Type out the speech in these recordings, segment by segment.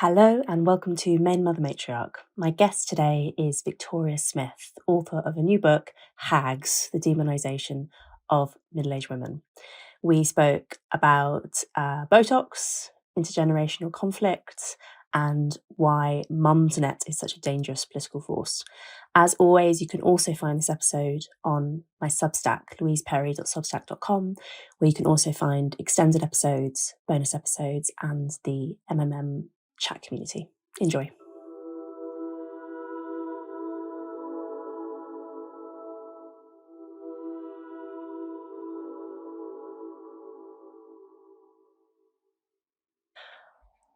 Hello and welcome to Main Mother Matriarch. My guest today is Victoria Smith, author of a new book, Hags, the Demonisation of Middle-Aged Women. We spoke about botox, intergenerational conflicts, and why Mumsnet is such a dangerous political force. As always, you can also find this episode on my Substack, louiseperry.substack.com, where you can also find extended episodes, bonus episodes, and the MMM chat community. Enjoy.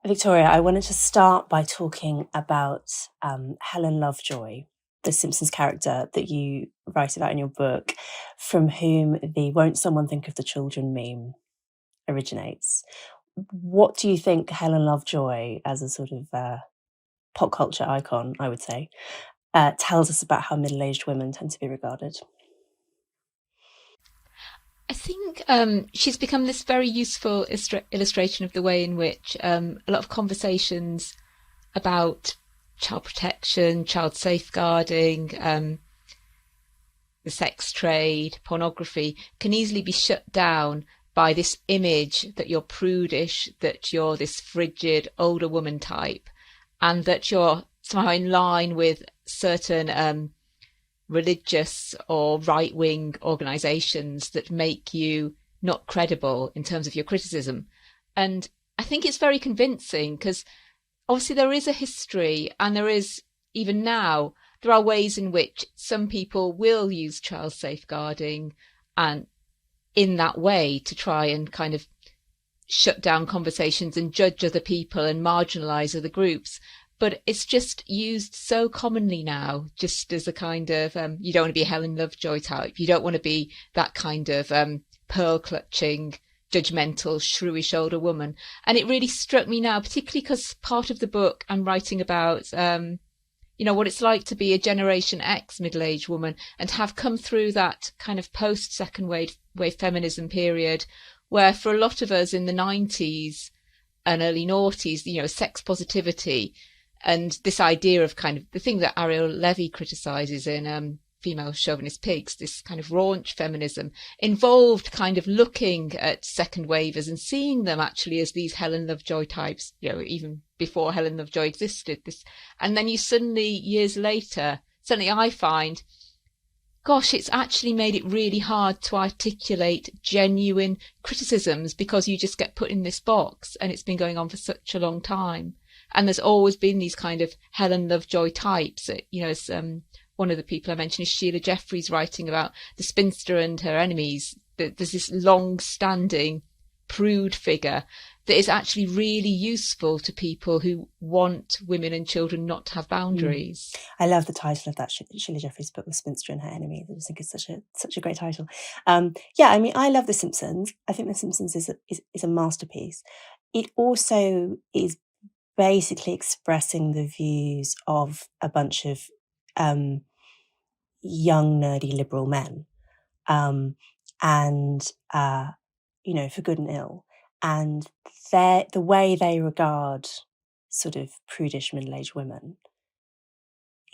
Victoria, I wanted to start by talking about Helen Lovejoy, the Simpsons character that you write about in your book, from whom the "Won't someone think of the children" meme originates. What do you think Helen Lovejoy, as a sort of pop culture icon, I would say, tells us about how middle-aged women tend to be regarded? I think she's become this very useful illustration of the way in which a lot of conversations about child protection, child safeguarding, the sex trade, pornography can easily be shut down by this image that you're prudish, that you're this frigid older woman type, and that you're somehow in line with certain religious or right-wing organisations that make you not credible in terms of your criticism. And I think it's very convincing because obviously there is a history, and there is, even now, there are ways in which some people will use child safeguarding and in that way to try and kind of shut down conversations and judge other people and marginalise other groups. But it's just used so commonly now, just as a kind of, you don't want to be a Helen Lovejoy type. You don't want to be that kind of pearl-clutching, judgmental, shrewish older woman. And it really struck me now, particularly because part of the book I'm writing about, what it's like to be a Generation X middle-aged woman and have come through that kind of post-second wave feminism period where for a lot of us in the 90s and early noughties, sex positivity and this idea of kind of the thing that Ariel Levy criticises in Female Chauvinist Pigs, this kind of raunch feminism, involved kind of looking at second wavers and seeing them actually as these Helen Lovejoy types, even before Helen Lovejoy existed. And then you suddenly, years later, I find, gosh, it's actually made it really hard to articulate genuine criticisms because you just get put in this box, and it's been going on for such a long time. And there's always been these kind of Helen Lovejoy types. As one of the people I mentioned is Sheila Jeffreys, writing about the spinster and her enemies. There's this long-standing prude figure that is actually really useful to people who want women and children not to have boundaries. I love the title of that Sheila Jeffreys book, The Spinster and Her Enemies. I just think it's such a great title. I love The Simpsons. I think The Simpsons is a masterpiece. It also is basically expressing the views of a bunch of young, nerdy, liberal men, for good and ill. And the way they regard sort of prudish middle-aged women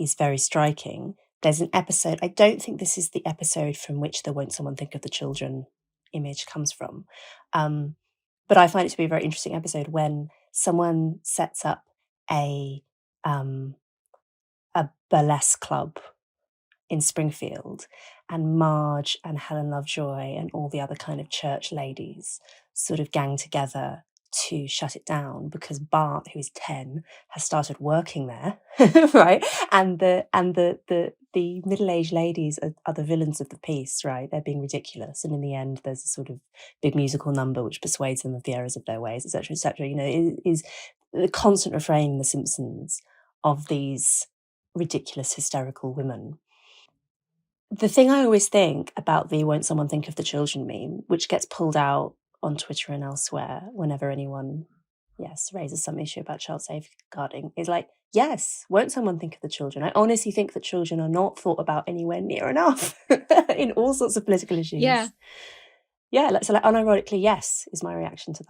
is very striking. There's an episode, I don't think this is the episode from which the "Won't Someone Think of the Children" image comes from, but I find it to be a very interesting episode when someone sets up a burlesque club in Springfield, and Marge and Helen Lovejoy and all the other kind of church ladies sort of gang together to shut it down because Bart, who is 10, has started working there, right? And the middle-aged ladies are the villains of the piece, right? They're being ridiculous, and in the end, there's a sort of big musical number which persuades them of the errors of their ways, etc., etc. It is the constant refrain in The Simpsons of these ridiculous, hysterical women. The thing I always think about the "Won't Someone Think of the Children" meme, which gets pulled out on Twitter and elsewhere whenever anyone, raises some issue about child safeguarding, is like, yes, won't someone think of the children? I honestly think that children are not thought about anywhere near enough in all sorts of political issues. Yeah. yeah, so like unironically, yes, is my reaction to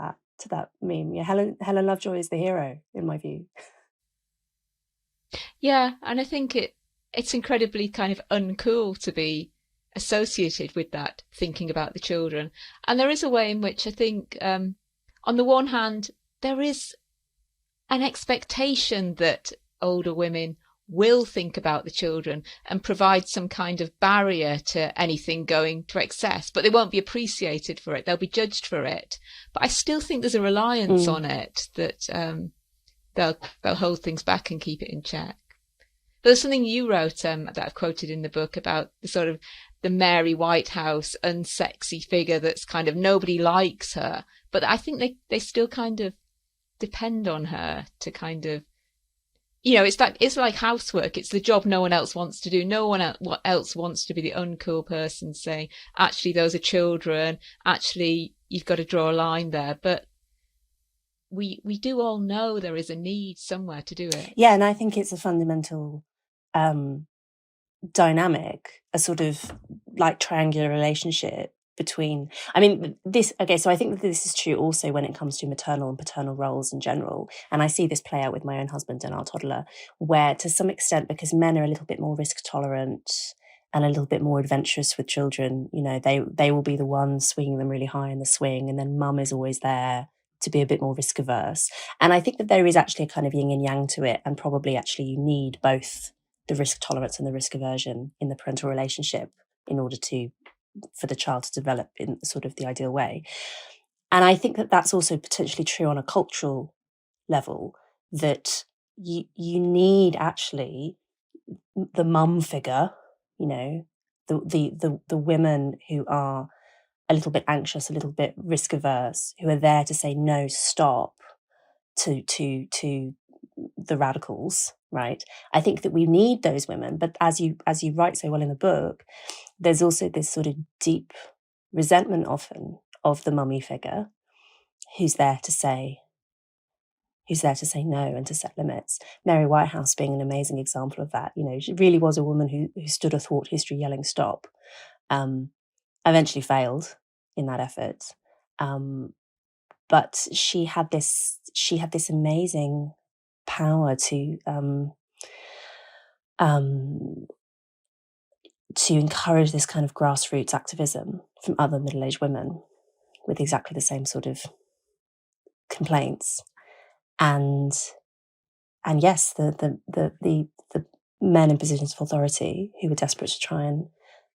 that meme. Yeah, Helen Lovejoy is the hero in my view. Yeah, and I think it's incredibly kind of uncool to be associated with that, thinking about the children. And there is a way in which I think, on the one hand, there is an expectation that older women will think about the children and provide some kind of barrier to anything going to excess, but they won't be appreciated for it. They'll be judged for it. But I still think there's a reliance on it that they'll hold things back and keep it in check. There's something you wrote that I've quoted in the book about the sort of the Mary Whitehouse unsexy figure that's kind of nobody likes her, but I think they still kind of depend on her to kind of, it's like housework. It's the job no one else wants to do. No one else wants to be the uncool person saying, actually, those are children. Actually, you've got to draw a line there. But we do all know there is a need somewhere to do it. Yeah, and I think it's a fundamental dynamic, a sort of like triangular relationship between, I mean, this, okay, so I think that this is true also when it comes to maternal and paternal roles in general. And I see this play out with my own husband and our toddler, where to some extent, because men are a little bit more risk tolerant and a little bit more adventurous with children, they will be the ones swinging them really high in the swing, and then mum is always there to be a bit more risk averse. And I think that there is actually a kind of yin and yang to it, and probably actually you need both the risk tolerance and the risk aversion in the parental relationship in order for the child to develop in sort of the ideal way. And I think that that's also potentially true on a cultural level, that you need actually the mum figure, the women who are a little bit anxious, a little bit risk averse, who are there to say no, stop to the radicals, right? I think that we need those women, but as you write so well in the book, there's also this sort of deep resentment often of the mummy figure who's there to say no and to set limits. Mary Whitehouse being an amazing example of that. She really was a woman who stood athwart history yelling stop. Eventually failed in that effort. But she had this amazing power to encourage this kind of grassroots activism from other middle-aged women with exactly the same sort of complaints. And yes, the men in positions of authority who were desperate to try and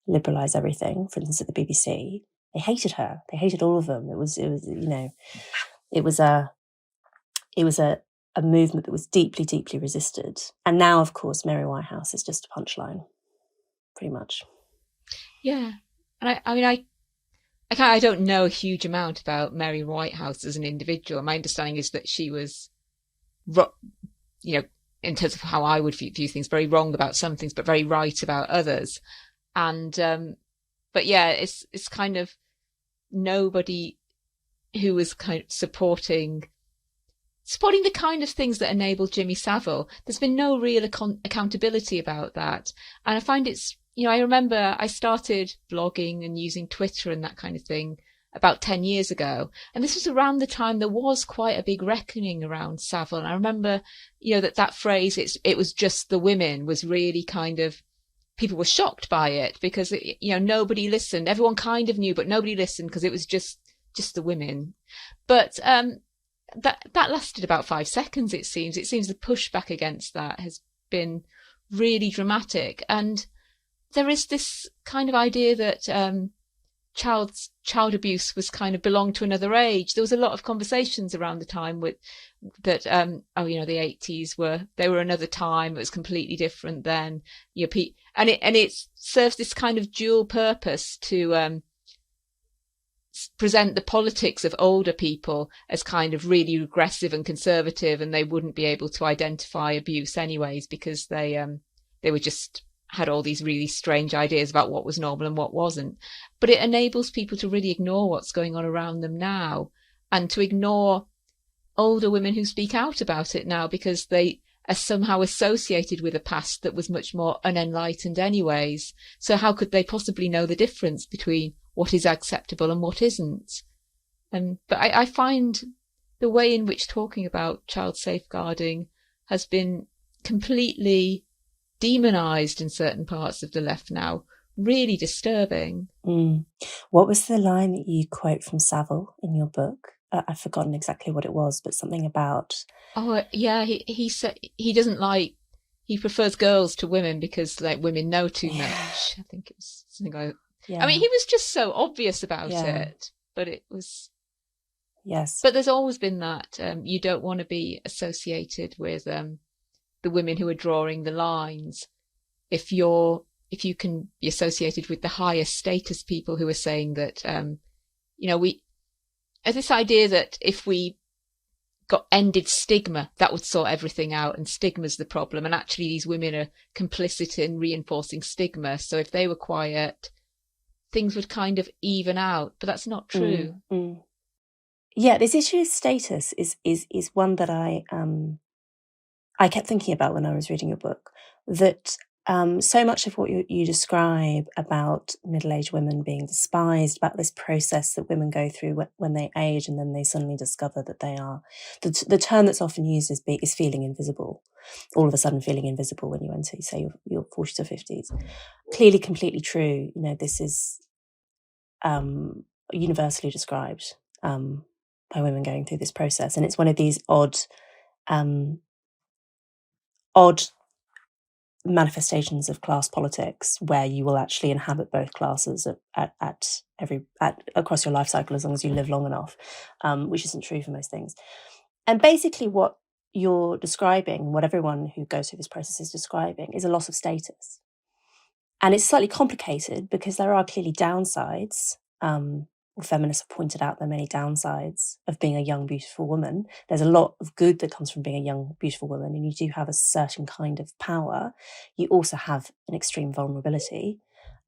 liberalize everything, for instance at the BBC, they hated her. They hated all of them. It was a movement that was deeply, deeply resisted. And now, of course, Mary Whitehouse is just a punchline, pretty much. Yeah. And I don't know a huge amount about Mary Whitehouse as an individual. My understanding is that she was, in terms of how I would view things, very wrong about some things, but very right about others. And, but yeah, it's kind of nobody who was kind of supporting the kind of things that enabled Jimmy Savile. There's been no real accountability about that. And I find it's, I remember I started blogging and using Twitter and that kind of thing about 10 years ago. And this was around the time there was quite a big reckoning around Savile. And I remember, that phrase, it was just the women, was really kind of, people were shocked by it because, nobody listened. Everyone kind of knew, but nobody listened because it was just the women. But, that lasted about 5 seconds, it seems. It seems the pushback against that has been really dramatic. And there is this kind of idea that child abuse was kind of belonged to another age. There was a lot of conversations around the time with that, the 80s were another time. It was completely different then. And it serves this kind of dual purpose to present the politics of older people as kind of really regressive and conservative, and they wouldn't be able to identify abuse anyways because they were just had all these really strange ideas about what was normal and what wasn't. But it enables people to really ignore what's going on around them now, and to ignore older women who speak out about it now because they are somehow associated with a past that was much more unenlightened anyways. So how could they possibly know the difference between what is acceptable and what isn't. But I find the way in which talking about child safeguarding has been completely demonized in certain parts of the left now really disturbing. What was the line that you quote from Savile in your book? I've forgotten exactly what it was, but something about... Oh, yeah, he said he doesn't like, he prefers girls to women because like women know too much. I think it was something like... I mean, he was just so obvious about it, but it was... Yes. But there's always been that you don't want to be associated with the women who are drawing the lines. If you can be associated with the higher status people who are saying that, we have this idea that if we ended stigma, that would sort everything out, and stigma's the problem. And actually these women are complicit in reinforcing stigma. So if they were quiet, things would kind of even out, but that's not true. Yeah, this issue of status is one that I kept thinking about when I was reading your book, that so much of what you describe about middle-aged women being despised, about this process that women go through when they age and then they suddenly discover that they are... The term that's often used is feeling invisible, all of a sudden feeling invisible when you enter, say, your 40s or 50s. Clearly completely true. This is universally described by women going through this process. And it's one of these odd manifestations of class politics where you will actually inhabit both classes across your life cycle as long as you live long enough, which isn't true for most things. And basically what you're describing, what everyone who goes through this process is describing, is a loss of status. And it's slightly complicated because there are clearly downsides. Feminists have pointed out there are many downsides of being a young, beautiful woman. There's a lot of good that comes from being a young, beautiful woman, and you do have a certain kind of power. You also have an extreme vulnerability.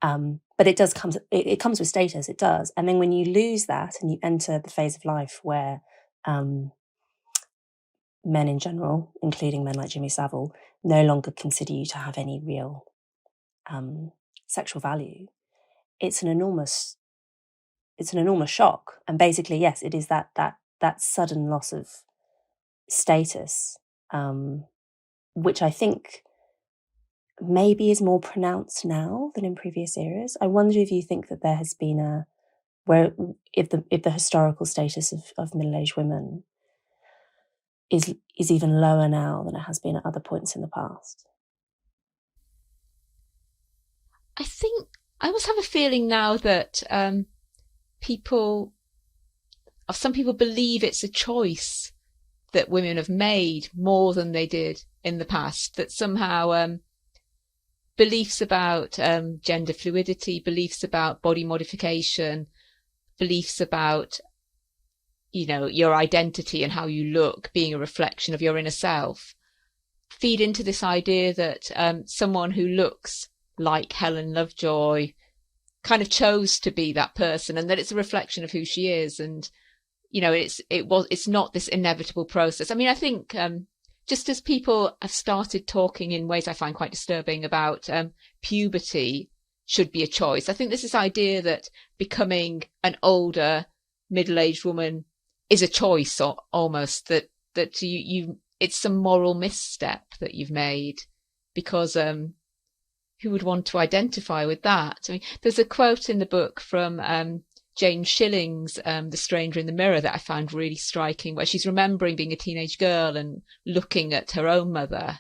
But it comes with status, it does. And then when you lose that and you enter the phase of life where men in general, including men like Jimmy Savile, no longer consider you to have any real sexual value, it's an enormous shock. And basically, yes, it is that sudden loss of status, which I think maybe is more pronounced now than in previous eras. I wonder if you think that there has been if the historical status of middle-aged women is even lower now than it has been at other points in the past. I think I almost have a feeling now that some people believe it's a choice that women have made more than they did in the past, that somehow beliefs about gender fluidity, beliefs about body modification, beliefs about your identity and how you look being a reflection of your inner self feed into this idea that someone who looks like Helen Lovejoy kind of chose to be that person, and that it's a reflection of who she is. And it's not this inevitable process. I mean, I think just as people have started talking in ways I find quite disturbing about puberty should be a choice, I think there's this idea that becoming an older middle-aged woman is a choice, or almost that you it's some moral misstep that you've made, because who would want to identify with that? I mean, there's a quote in the book from Jane Schilling's The Stranger in the Mirror that I found really striking, where she's remembering being a teenage girl and looking at her own mother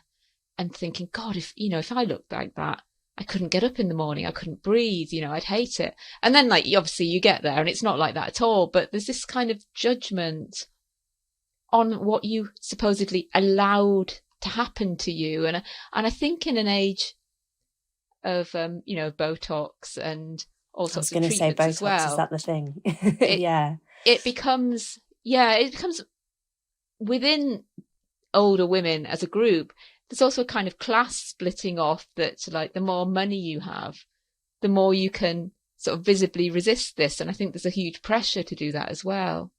and thinking, God, if I looked like that, I couldn't get up in the morning, I couldn't breathe, I'd hate it. And then obviously you get there and it's not like that at all, but there's this kind of judgment on what you supposedly allowed to happen to you. And I think in an age of botox and all sorts of treatments botox, as well, is that the thing? it becomes within older women as a group, there's also a kind of class splitting off, that the more money you have, the more you can sort of visibly resist this. And I think there's a huge pressure to do that as well.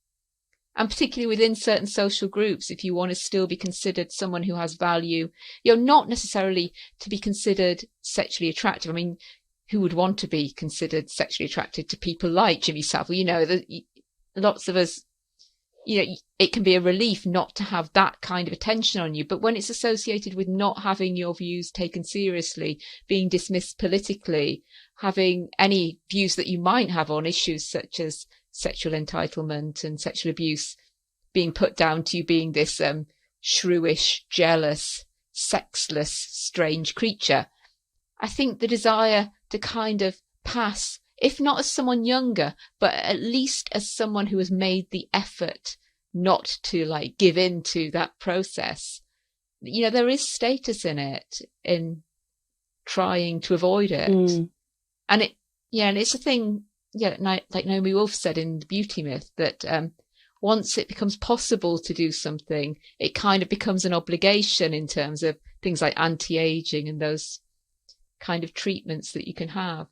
And particularly within certain social groups, if you want to still be considered someone who has value, you're not necessarily to be considered sexually attractive. I mean, who would want to be considered sexually attracted to people like Jimmy Savile. Lots of us, it can be a relief not to have that kind of attention on you. But when it's associated with not having your views taken seriously, being dismissed politically, having any views that you might have on issues such as sexual entitlement and sexual abuse being put down to you being this shrewish, jealous, sexless, strange creature, I think the desire to kind of pass, if not as someone younger, but at least as someone who has made the effort not to give in to that process. There is status in it, in trying to avoid it. And it's a thing, like Naomi Wolf said in The Beauty Myth, that once it becomes possible to do something, it kind of becomes an obligation in terms of things like anti-aging and those kind of treatments that you can have.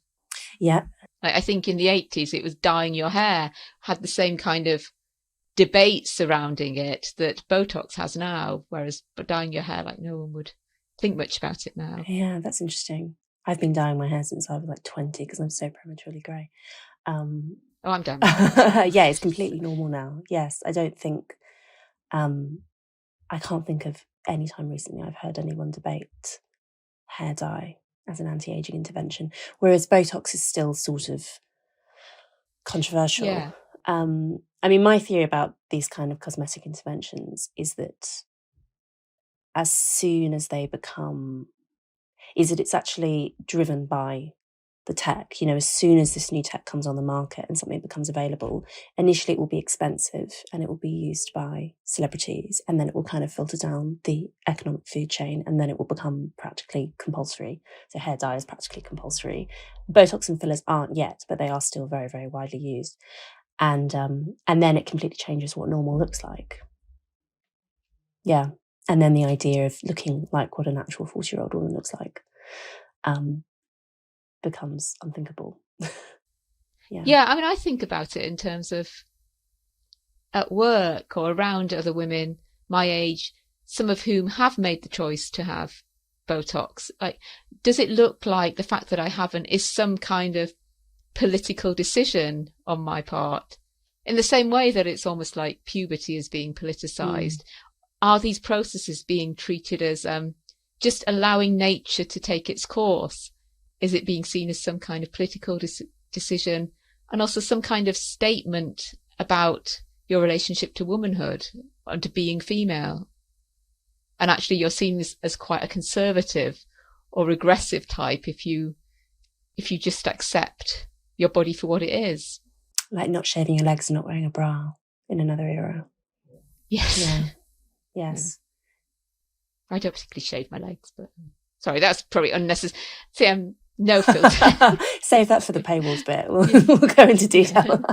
Yeah. I think in the 80s, it was dyeing your hair had the same kind of debate surrounding it that Botox has now, whereas dyeing your hair, no one would think much about it now. Yeah, that's interesting. I've been dyeing my hair since I was 20 because I'm so prematurely grey. I'm done. Yeah, it's completely normal now. Yes, I don't think, I can't think of any time recently I've heard anyone debate hair dye as an anti-aging intervention, whereas Botox is still sort of controversial. Yeah. My theory about these kind of cosmetic interventions is that as soon as they become, is that it's actually driven by the tech. As soon as this new tech comes on the market and something becomes available, initially it will be expensive and it will be used by celebrities, and then it will kind of filter down the economic food chain, and then it will become practically compulsory. So hair dye is practically compulsory. Botox and fillers aren't yet, but they are still very, very widely used. And then it completely changes what normal looks like. Yeah. And then the idea of looking like what a natural 40-year-old woman looks like becomes unthinkable. Yeah, I think about it in terms of at work or around other women my age, some of whom have made the choice to have Botox. Does it look like the fact that I haven't is some kind of political decision on my part? In the same way that it's almost like puberty is being politicized. Are these processes being treated as just allowing nature to take its course? Is it being seen as some kind of political decision, and also some kind of statement about your relationship to womanhood and to being female? And actually you're seen as quite a conservative or regressive type if you just accept your body for what it is. Like not shaving your legs and not wearing a bra in another era. Yes. Yeah. Yes. I don't particularly shave my legs, but sorry, that's probably unnecessary. See, no filter. Save that for the paywalls bit. We'll go into detail.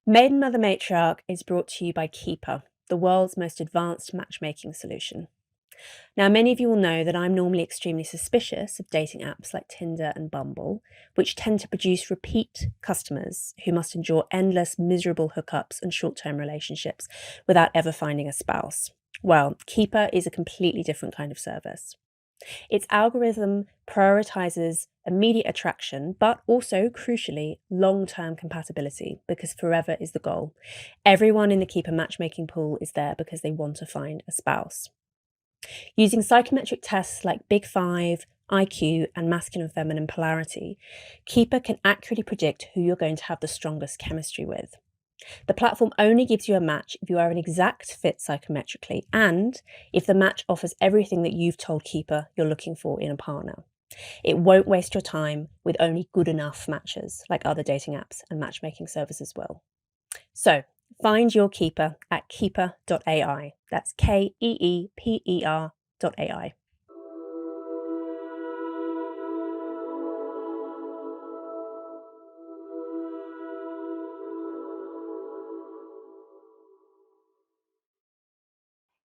Maiden Mother Matriarch is brought to you by Keeper, the world's most advanced matchmaking solution. Now, many of you will know that I'm normally extremely suspicious of dating apps like Tinder and Bumble, which tend to produce repeat customers who must endure endless, miserable hookups and short-term relationships without ever finding a spouse. Well, Keeper is a completely different kind of service. Its algorithm prioritizes immediate attraction, but also, crucially, long-term compatibility, because forever is the goal. Everyone in the Keeper matchmaking pool is there because they want to find a spouse. Using psychometric tests like Big Five, IQ, and masculine and feminine polarity, Keeper can accurately predict who you're going to have the strongest chemistry with. The platform only gives you a match if you are an exact fit psychometrically and if the match offers everything that you've told Keeper you're looking for in a partner. It won't waste your time with only good enough matches like other dating apps and matchmaking services will. So, find your Keeper at keeper.ai. That's KEEPER.ai.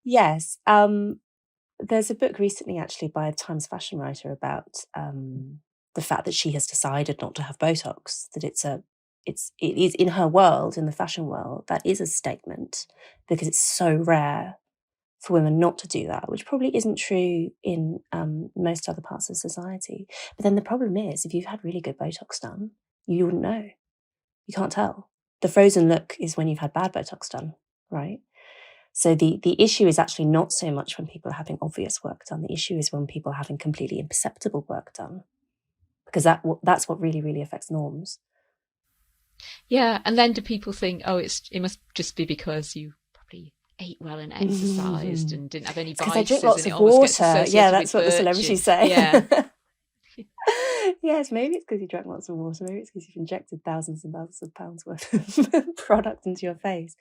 Yes, there's a book recently actually by a Times fashion writer about the fact that she has decided not to have Botox, that it is in her world, in the fashion world, that is a statement, because it's so rare for women not to do that, which probably isn't true in most other parts of society. But then the problem is, if you've had really good Botox done, you wouldn't know. You can't tell. The frozen look is when you've had bad Botox done, right? So the issue is actually not so much when people are having obvious work done. The issue is when people are having completely imperceptible work done, because that's what really, really affects norms. Yeah, and then do people think, oh, it must just be because you probably ate well and exercised and didn't have any vices, because I drink lots and it of almost gets water. associated Yeah, that's with what the virtue. celebrities say. Yeah. Yes, maybe it's because you drank lots of water. Maybe it's because you've injected thousands and thousands of pounds worth of product into your face.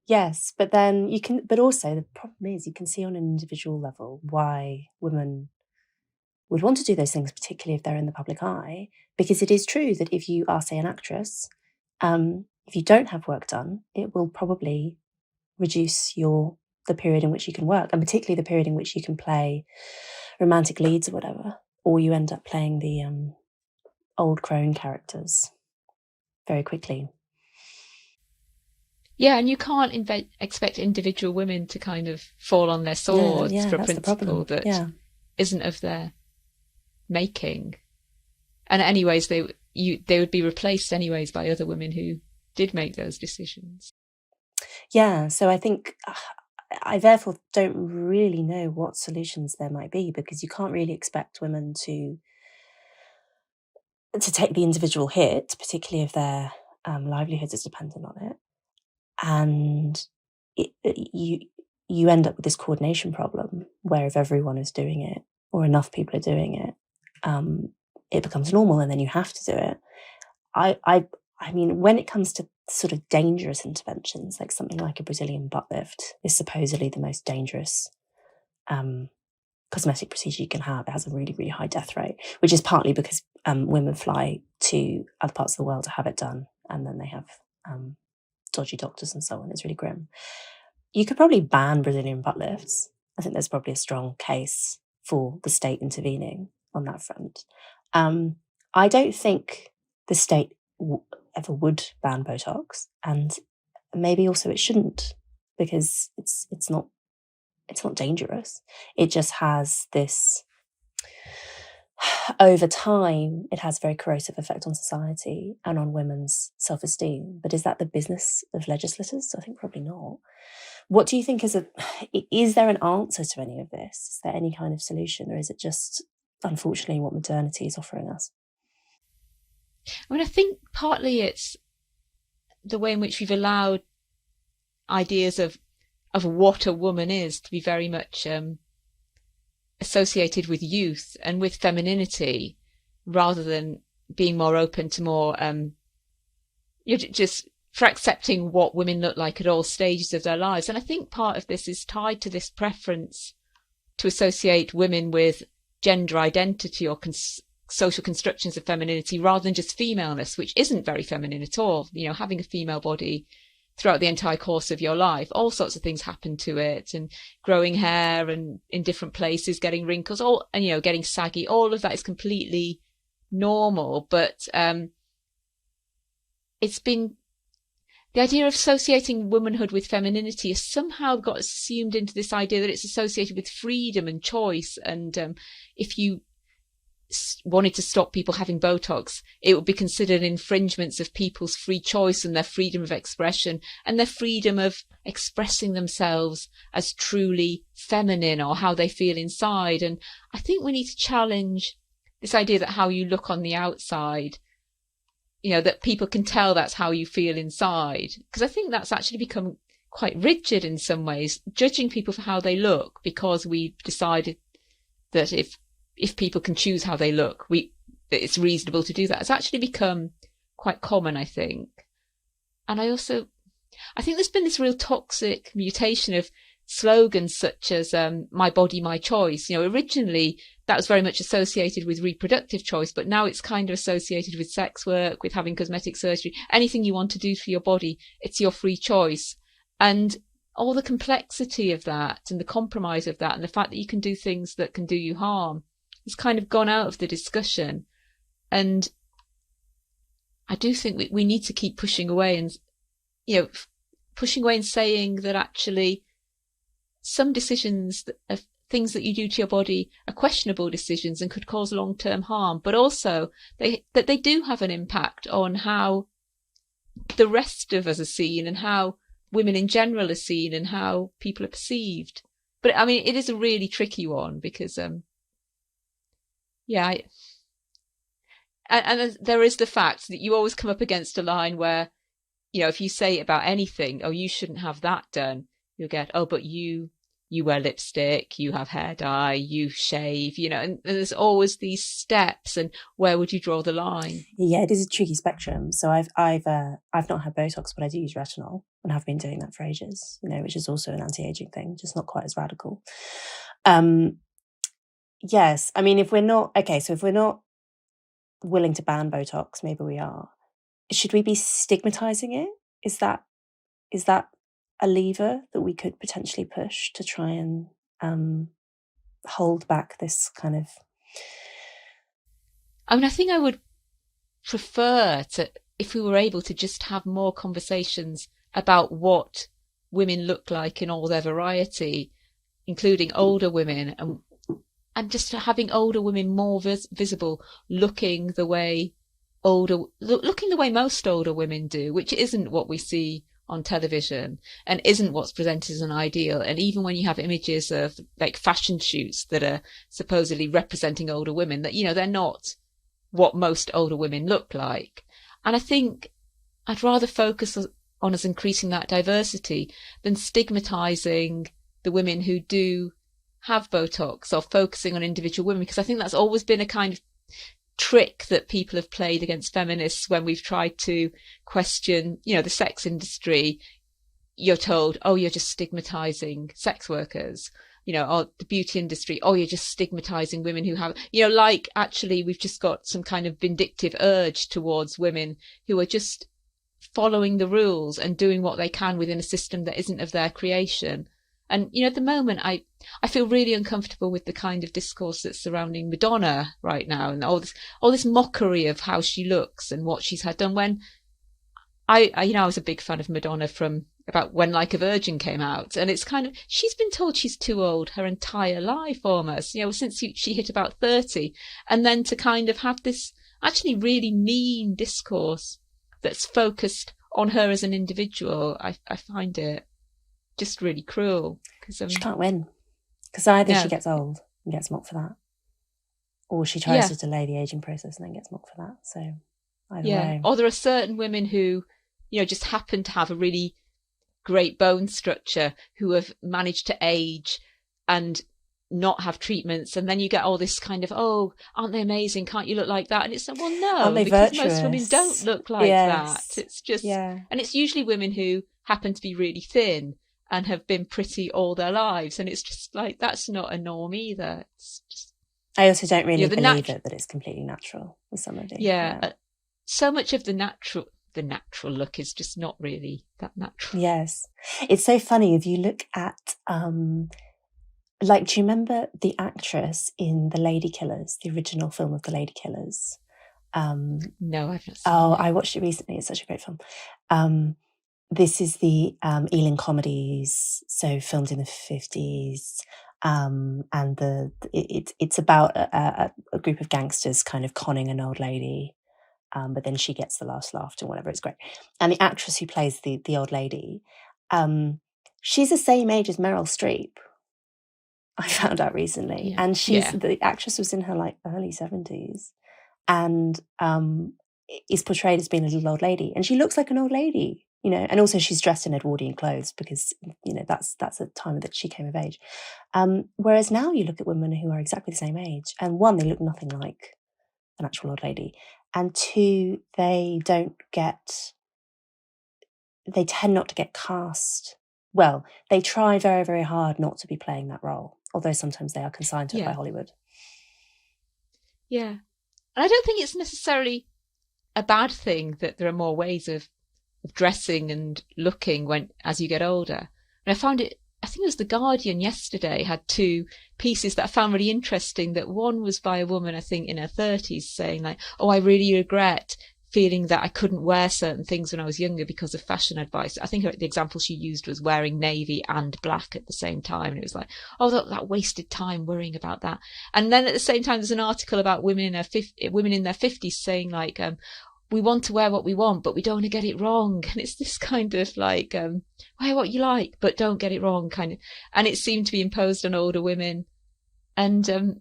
Yes, but then but also the problem is you can see on an individual level why women would want to do those things, particularly if they're in the public eye, because it is true that if you are, say, an actress, if you don't have work done, it will probably reduce the period in which you can work, and particularly the period in which you can play romantic leads or whatever, or you end up playing the old crone characters very quickly. Yeah, and you can't expect individual women to kind of fall on their swords for a principle that isn't of their making. And anyways, they would be replaced anyways by other women who did make those decisions. Yeah, so I think I therefore don't really know what solutions there might be, because you can't really expect women to take the individual hit, particularly if their livelihoods is dependent on it. And you end up with this coordination problem where if everyone is doing it, or enough people are doing it, it becomes normal, and then you have to do it. I mean, when it comes to sort of dangerous interventions, like something like a Brazilian butt lift is supposedly the most dangerous cosmetic procedure you can have. It has a really, really high death rate, which is partly because women fly to other parts of the world to have it done, and then they have dodgy doctors and so on. It's really grim. You could probably ban Brazilian butt lifts. I think there's probably a strong case for the state intervening on that front. I don't think the state ever would ban Botox, and maybe also it shouldn't, because it's not dangerous. It just has this, over time, it has a very corrosive effect on society and on women's self-esteem. But is that the business of legislators? I think probably not. What do you think is there an answer to any of this? Is there any kind of solution, or is it just, unfortunately, what modernity is offering us? I mean, I think partly it's the way in which we've allowed ideas of what a woman is to be very much associated with youth and with femininity, rather than being more open to more just for accepting what women look like at all stages of their lives. And I think part of this is tied to this preference to associate women with gender identity or social constructions of femininity rather than just femaleness, which isn't very feminine at all. You know, having a female body throughout the entire course of your life, all sorts of things happen to it, and growing hair and in different places, getting wrinkles, and getting saggy, all of that is completely normal. But it's been, the idea of associating womanhood with femininity has somehow got assumed into this idea that it's associated with freedom and choice. And if you wanted to stop people having Botox, it would be considered infringements of people's free choice and their freedom of expression and their freedom of expressing themselves as truly feminine or how they feel inside. And I think we need to challenge this idea that how you look on the outside, that people can tell that's how you feel inside. Because I think that's actually become quite rigid in some ways, judging people for how they look, because we've decided that if people can choose how they look, it's reasonable to do that. It's actually become quite common, I think. And I think there's been this real toxic mutation of slogans such as my body, my choice. Originally that was very much associated with reproductive choice, but now it's kind of associated with sex work, with having cosmetic surgery, anything you want to do for your body, it's your free choice. And all the complexity of that and the compromise of that and the fact that you can do things that can do you harm has kind of gone out of the discussion. And I do think we need to keep pushing away and, pushing away and saying that actually some decisions, things that you do to your body, are questionable decisions and could cause long-term harm, but also that they do have an impact on how the rest of us are seen and how women in general are seen and how people are perceived. But I mean, it is a really tricky one because, and there is the fact that you always come up against a line where, if you say about anything, oh, you shouldn't have that done, you'll get, oh, but you wear lipstick, you have hair dye, you shave, and there's always these steps. And where would you draw the line? Yeah, it is a tricky spectrum. So I've not had Botox, but I do use retinol and have been doing that for ages, which is also an anti-aging thing, just not quite as radical. Yes, I mean, if we're not willing to ban Botox, maybe we are. Should we be stigmatizing it? Is that a lever that we could potentially push to try and hold back this kind of... I mean, I think I would prefer to, if we were able to just have more conversations about what women look like in all their variety, including older women, and just having older women more visible, looking the way most older women do, which isn't what we see on television and isn't what's presented as an ideal. And even when you have images of like fashion shoots that are supposedly representing older women, that, they're not what most older women look like. And I think I'd rather focus on us increasing that diversity than stigmatizing the women who do have Botox or focusing on individual women, because I think that's always been a kind of trick that people have played against feminists when we've tried to question, the sex industry. You're told, oh, you're just stigmatizing sex workers, or the beauty industry, oh, you're just stigmatizing women who have, like actually we've just got some kind of vindictive urge towards women who are just following the rules and doing what they can within a system that isn't of their creation. And, at the moment, I feel really uncomfortable with the kind of discourse that's surrounding Madonna right now, and all this mockery of how she looks and what she's had done. When I was a big fan of Madonna from about when Like a Virgin came out, and it's kind of, she's been told she's too old her entire life almost, since she hit about 30, and then to kind of have this actually really mean discourse that's focused on her as an individual, I find it just really cruel. She can't win, because either she gets old and gets mocked for that, or she tries to delay the aging process and then gets mocked for that. So either way. Or there are certain women who, just happen to have a really great bone structure, who have managed to age and not have treatments, and then you get all this kind of, oh, aren't they amazing, can't you look like that? And it's like, well, no, because virtuous? Most women don't look like that. It's just and it's usually women who happen to be really thin and have been pretty all their lives, and it's just like, that's not a norm either. It's just, I also don't really believe that it's completely natural with somebody. So much of the natural look is just not really that natural. Yes, it's so funny if you look at like, do you remember the actress in The Lady Killers, the original film of The Lady Killers? No, I've not seen it. I watched it recently. It's such a great film. This is the Ealing comedies, so filmed in the 50s, and it's about a group of gangsters kind of conning an old lady, but then she gets the last laugh and whatever. It's great. And the actress who plays the old lady, she's the same age as Meryl Streep, I found out recently. And the actress was in her like early 70s, and is portrayed as being a little old lady, and she looks like an old lady. And also she's dressed in Edwardian clothes because, that's a time that she came of age. Whereas now you look at women who are exactly the same age, and one, they look nothing like an actual old lady, and two, they tend not to get cast. Well, they try very, very hard not to be playing that role, although sometimes they are consigned to it by Hollywood. Yeah. And I don't think it's necessarily a bad thing that there are more ways of dressing and looking as you get older. And I found it I think it was The Guardian yesterday had two pieces that I found really interesting. That one was by a woman, I think in her 30s, saying like, oh, I really regret feeling that I couldn't wear certain things when I was younger because of fashion advice. I think the example she used was wearing navy and black at the same time. And it was like, oh, that wasted time worrying about that. And then at the same time, there's an article about women in their 50s saying like, we want to wear what we want, but we don't want to get it wrong. And it's this kind of like, wear what you like, but don't get it wrong kind of, and it seemed to be imposed on older women. And,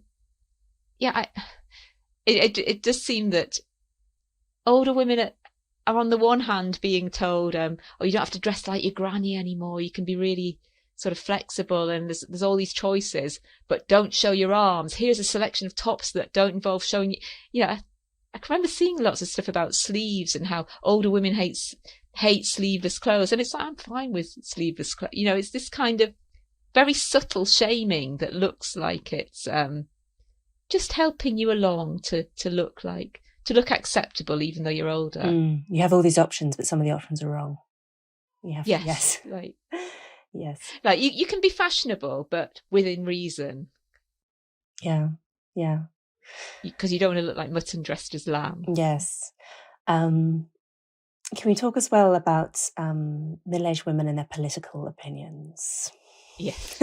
yeah, it does seem that older women are on the one hand being told, oh, you don't have to dress like your granny anymore. You can be really sort of flexible, and there's all these choices, but don't show your arms. Here's a selection of tops that don't involve showing you. Yeah, I can remember seeing lots of stuff about sleeves and how older women hate sleeveless clothes, and it's like, I'm fine with sleeveless clothes. It's this kind of very subtle shaming that looks like it's just helping you along to look acceptable, even though you're older. You have all these options, but some of the options are wrong. You have yes. Like, yes. Like you can be fashionable, but within reason. Yeah. Because you don't want to look like mutton dressed as lamb. Yes. Can we talk as well about middle-aged women and their political opinions? Yes.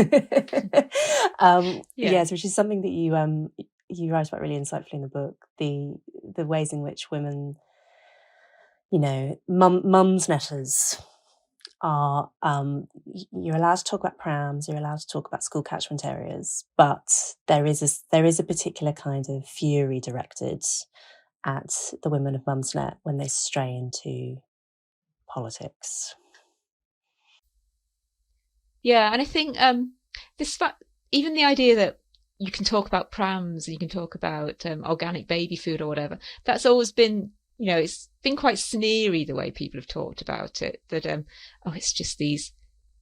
Yes, which is something that you write about really insightfully in the book. The ways in which women, mumsnetters are, you're allowed to talk about prams, you're allowed to talk about school catchment areas, but there is a particular kind of fury directed at the women of Mumsnet when they stray into politics. Yeah, and I think even the idea that you can talk about prams and you can talk about organic baby food or whatever, that's always been, it's been quite sneery the way people have talked about it. That it's just these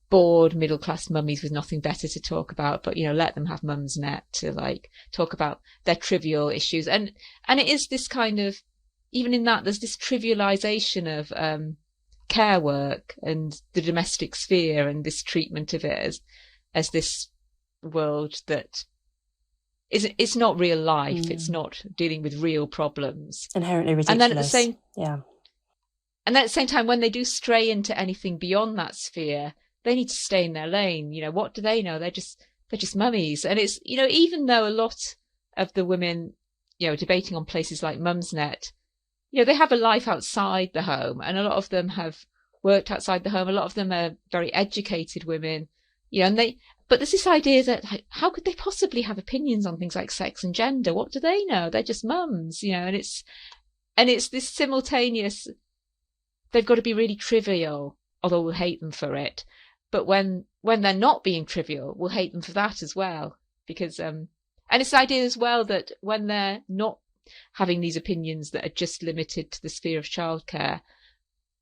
bored middle class mummies with nothing better to talk about, but let them have Mumsnet to like talk about their trivial issues, and it is this kind of, even in that there's this trivialization of care work and the domestic sphere, and this treatment of it as this world that it's not real life. It's not dealing with real problems. Inherently ridiculous. And then at the same time, when they do stray into anything beyond that sphere, they need to stay in their lane. What do they know? They're just mummies. And it's, even though a lot of the women, debating on places like Mumsnet, they have a life outside the home, and a lot of them have worked outside the home. A lot of them are very educated women, but there's this idea that how could they possibly have opinions on things like sex and gender? What do they know? They're just mums, and it's this simultaneous, they've got to be really trivial, although we'll hate them for it. But when they're not being trivial, we'll hate them for that as well. Because, and it's the idea as well that when they're not having these opinions that are just limited to the sphere of childcare,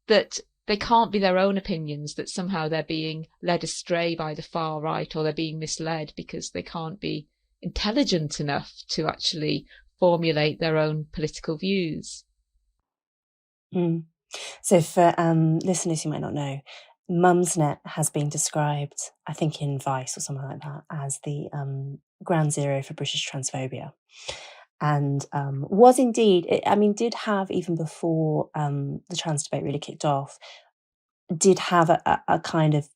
that they can't be their own opinions, that somehow they're being led astray by the far right, or they're being misled because they can't be intelligent enough to actually formulate their own political views. So for listeners who might not know, Mumsnet has been described, I think in Vice or something like that, as the ground zero for British transphobia. And was indeed, did have, even before the trans debate really kicked off, did have a kind of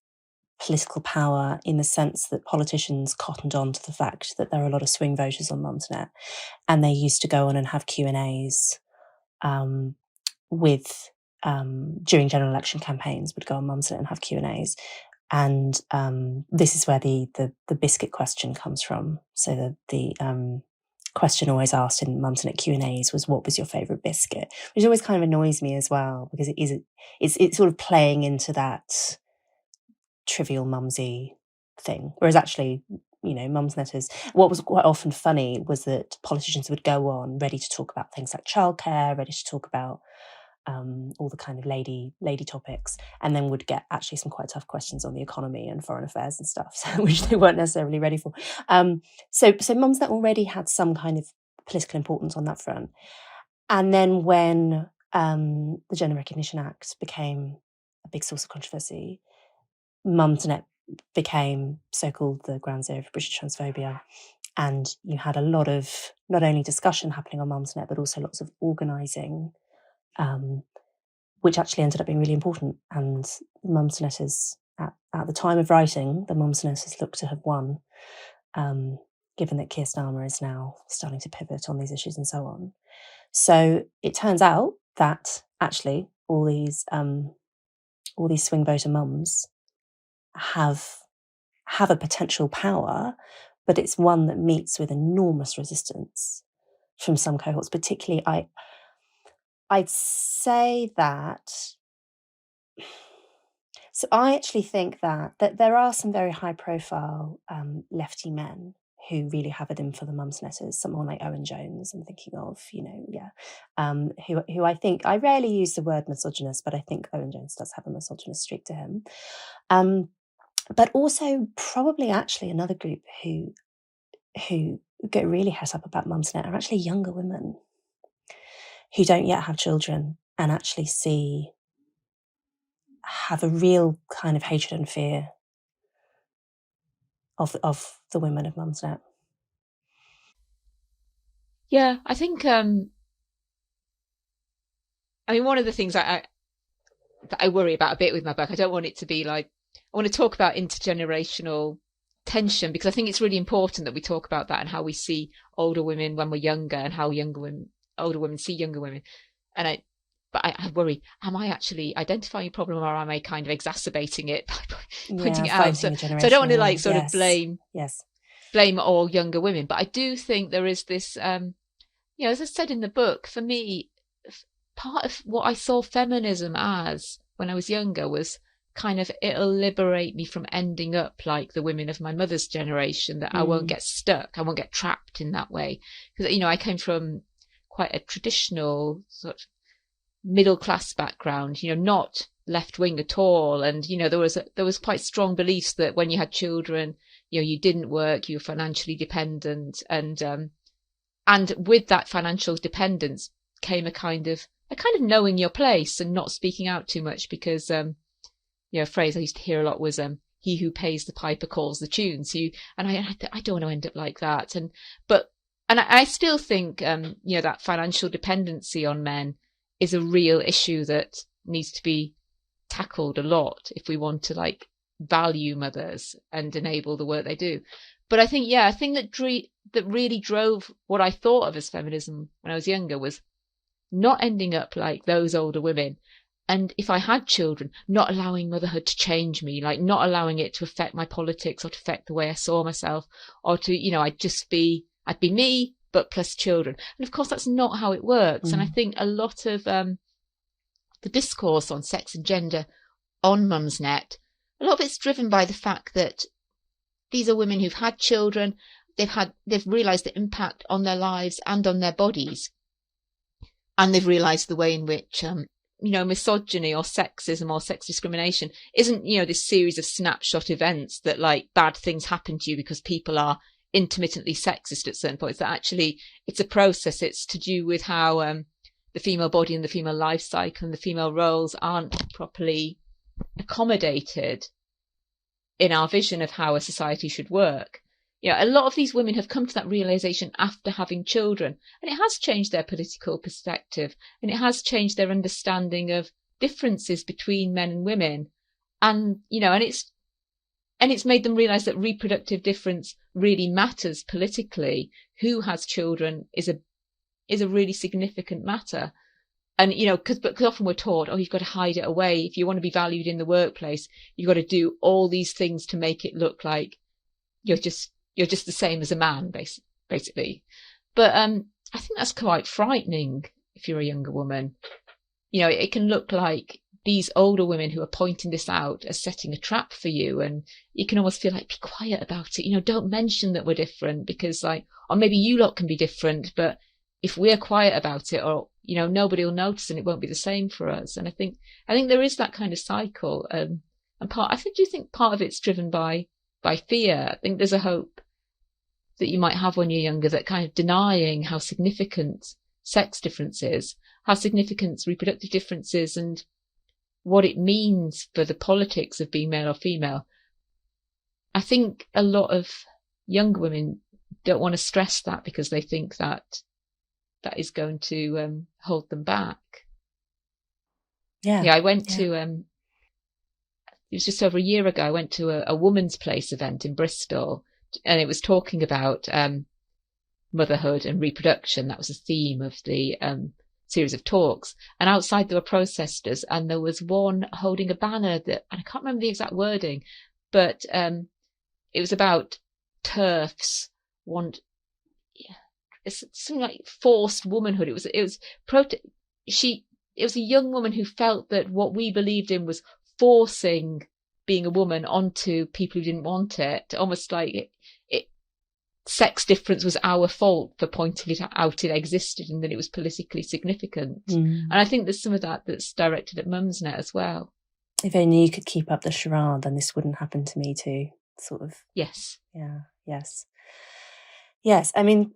political power, in the sense that politicians cottoned on to the fact that there are a lot of swing voters on Mumsnet, and they used to go on and have Q&As with, during general election campaigns, would go on Mumsnet and have Q&As. And this is where the biscuit question comes from. So the question always asked in Mumsnet Q&As was, what was your favourite biscuit? Which always kind of annoys me as well, because it's sort of playing into that trivial mumsy thing. Whereas actually, Mumsnetters, what was quite often funny was that politicians would go on ready to talk about things like childcare, ready to talk about all the kind of lady topics, and then would get actually some quite tough questions on the economy and foreign affairs and stuff, which they weren't necessarily ready for. So Mumsnet already had some kind of political importance on that front. And then when the Gender Recognition Act became a big source of controversy, Mumsnet became so-called the ground zero for British transphobia. And you had a lot of not only discussion happening on Mumsnet, but also lots of organising, which actually ended up being really important. And Mumsnet is, at the time of writing, the Mumsnet is looked to have won, given that Keir Starmer is now starting to pivot on these issues and so on. So it turns out that actually all these swing voter mums have a potential power, but it's one that meets with enormous resistance from some cohorts. Particularly, I'd say that. So I actually think that there are some very high-profile lefty men who really have it in for the Mumsnetters. Someone like Owen Jones, I'm thinking of, who I think, I rarely use the word misogynist, but I think Owen Jones does have a misogynist streak to him. But also probably actually another group who get really het up about Mumsnet are actually younger women who don't yet have children and actually have a real kind of hatred and fear of the women of Mumsnet. Yeah, I think one of the things that I worry about a bit with my book, I don't want it to be like, I want to talk about intergenerational tension, because I think it's really important that we talk about that and how we see older women when we're younger and how older women see younger women. But I worry, am I actually identifying a problem, or am I kind of exacerbating it by pointing it out? So I don't want to sort of blame all younger women, but I do think there is this, as I said in the book, for me, part of what I saw feminism as when I was younger was kind of, it'll liberate me from ending up like the women of my mother's generation, that I won't get stuck, I won't get trapped in that way. Because, I came from quite a traditional sort of middle class background, not left wing at all. And, there was quite strong beliefs that when you had children, you didn't work, you were financially dependent. And with that financial dependence came a kind of knowing your place and not speaking out too much, because, a phrase I used to hear a lot was, he who pays the piper calls the tune. So I don't want to end up like that. And I still think, that financial dependency on men is a real issue that needs to be tackled a lot if we want to value mothers and enable the work they do. But I think, a thing that really drove what I thought of as feminism when I was younger was not ending up like those older women. And if I had children, not allowing motherhood to change me, not allowing it to affect my politics or to affect the way I saw myself, or to, I'd be me, but plus children. And of course, that's not how it works. And I think a lot of the discourse on sex and gender on Mumsnet, a lot of it's driven by the fact that these are women who've had children, they've realised the impact on their lives and on their bodies. And they've realised the way in which, misogyny or sexism or sex discrimination isn't, this series of snapshot events that bad things happen to you because people are intermittently sexist at certain points. That actually it's a process. It's to do with how the female body and the female life cycle and the female roles aren't properly accommodated in our vision of how a society should work. A lot of these women have come to that realization after having children, and it has changed their political perspective, and it has changed their understanding of differences between men and women. And, and it's made them realize that reproductive difference really matters politically. Who has children is a really significant matter. And, because often we're taught, you've got to hide it away. If you want to be valued in the workplace, you've got to do all these things to make it look like you're just the same as a man, basically. But I think that's quite frightening if you're a younger woman. It can look like these older women who are pointing this out as setting a trap for you, and you can almost feel like, be quiet about it. Don't mention that we're different, because or maybe you lot can be different, but if we're quiet about it, or nobody will notice, and it won't be the same for us. And I think there is that kind of cycle. And I do think part of it's driven by fear. I think there's a hope that you might have when you're younger, that kind of denying how significant sex difference is, how significant reproductive difference is, and what it means for the politics of being male or female. I think a lot of younger women don't want to stress that because they think that that is going to hold them back. Yeah. I went to it was just over a year ago. I went to a woman's place event in Bristol, and it was talking about motherhood and reproduction. That was the theme of the series of talks. And outside there were protesters, and there was one holding a banner that, and I can't remember the exact wording, but it was about TERFs. It's something like forced womanhood. It was a young woman who felt that what we believed in was forcing being a woman onto people who didn't want it, almost like sex difference was our fault for pointing it out it existed and that it was politically significant. And I think there's some of that that's directed at Mumsnet as well. If only you could keep up the charade, then this wouldn't happen to me too, sort of. Yes. Yeah. Yes. I mean,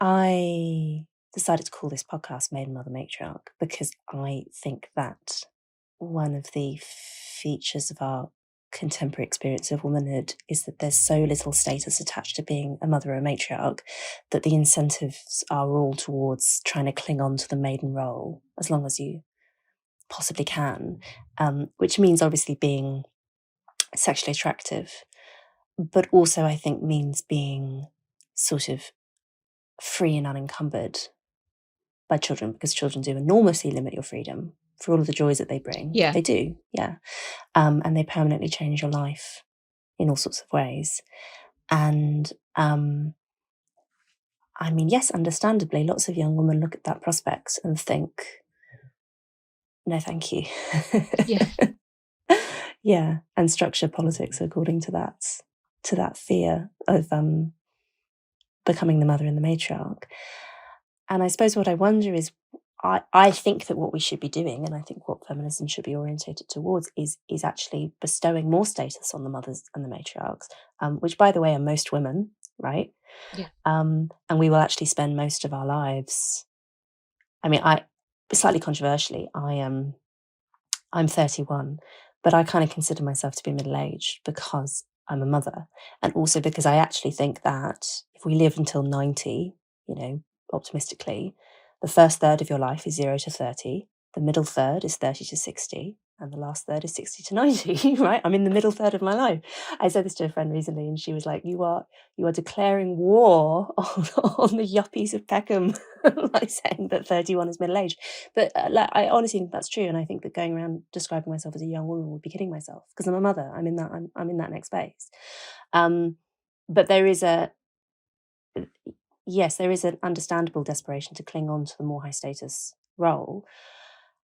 I decided to call this podcast Maiden, Mother, Matriarch because I think that one of the features of our contemporary experience of womanhood is that there's so little status attached to being a mother or a matriarch that the incentives are all towards trying to cling on to the maiden role as long as you possibly can, which means obviously being sexually attractive, but also I think means being sort of free and unencumbered by children, because children do enormously limit your freedom for all of the joys that they bring. Yeah. They do, yeah. And they permanently change your life in all sorts of ways. And I mean, yes, understandably, lots of young women look at that prospect and think, no, thank you. Yeah. Yeah, and structure politics according to that fear of becoming the mother and the matriarch. And I suppose what I wonder is, I think that what we should be doing, and I think what feminism should be orientated towards, is actually bestowing more status on the mothers and the matriarchs, which, by the way, are most women, right? Yeah. And we will actually spend most of our lives. I mean, slightly controversially, I'm 31, but I kind of consider myself to be middle-aged because I'm a mother, and also because I actually think that if we live until 90, optimistically, the first third of your life is 0 to 30, the middle third is 30 to 60, and the last third is 60 to 90, right? I'm in the middle third of my life. I said this to a friend recently, and she was like, you are declaring war on the yuppies of Peckham by saying that 31 is middle-aged. But I honestly think that's true, and I think that going around describing myself as a young woman would be kidding myself, because I'm a mother. I'm in that next space. But there is an understandable desperation to cling on to the more high status role.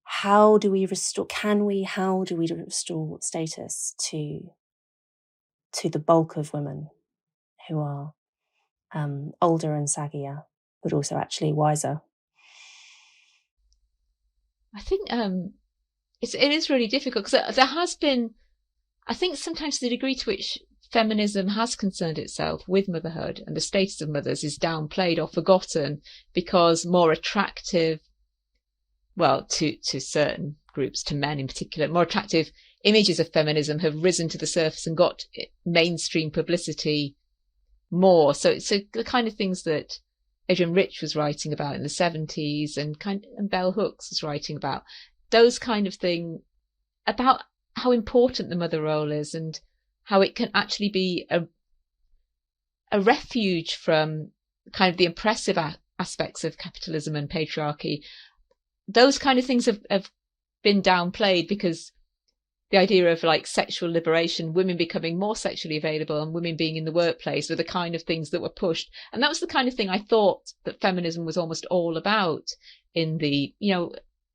How do we restore status to the bulk of women who are older and saggier, but also actually wiser? I think it is really difficult, because there has been, I think sometimes the degree to which feminism has concerned itself with motherhood and the status of mothers is downplayed or forgotten, because more attractive, well, to certain groups, to men in particular, more attractive images of feminism have risen to the surface and got mainstream publicity more. So the kind of things that Adrienne Rich was writing about in the 70s and Bell Hooks was writing about, those kind of thing about how important the mother role is and how it can actually be a refuge from kind of the oppressive aspects of capitalism and patriarchy. Those kind of things have been downplayed, because the idea of like sexual liberation, women becoming more sexually available and women being in the workplace were the kind of things that were pushed. And that was the kind of thing I thought that feminism was almost all about in the,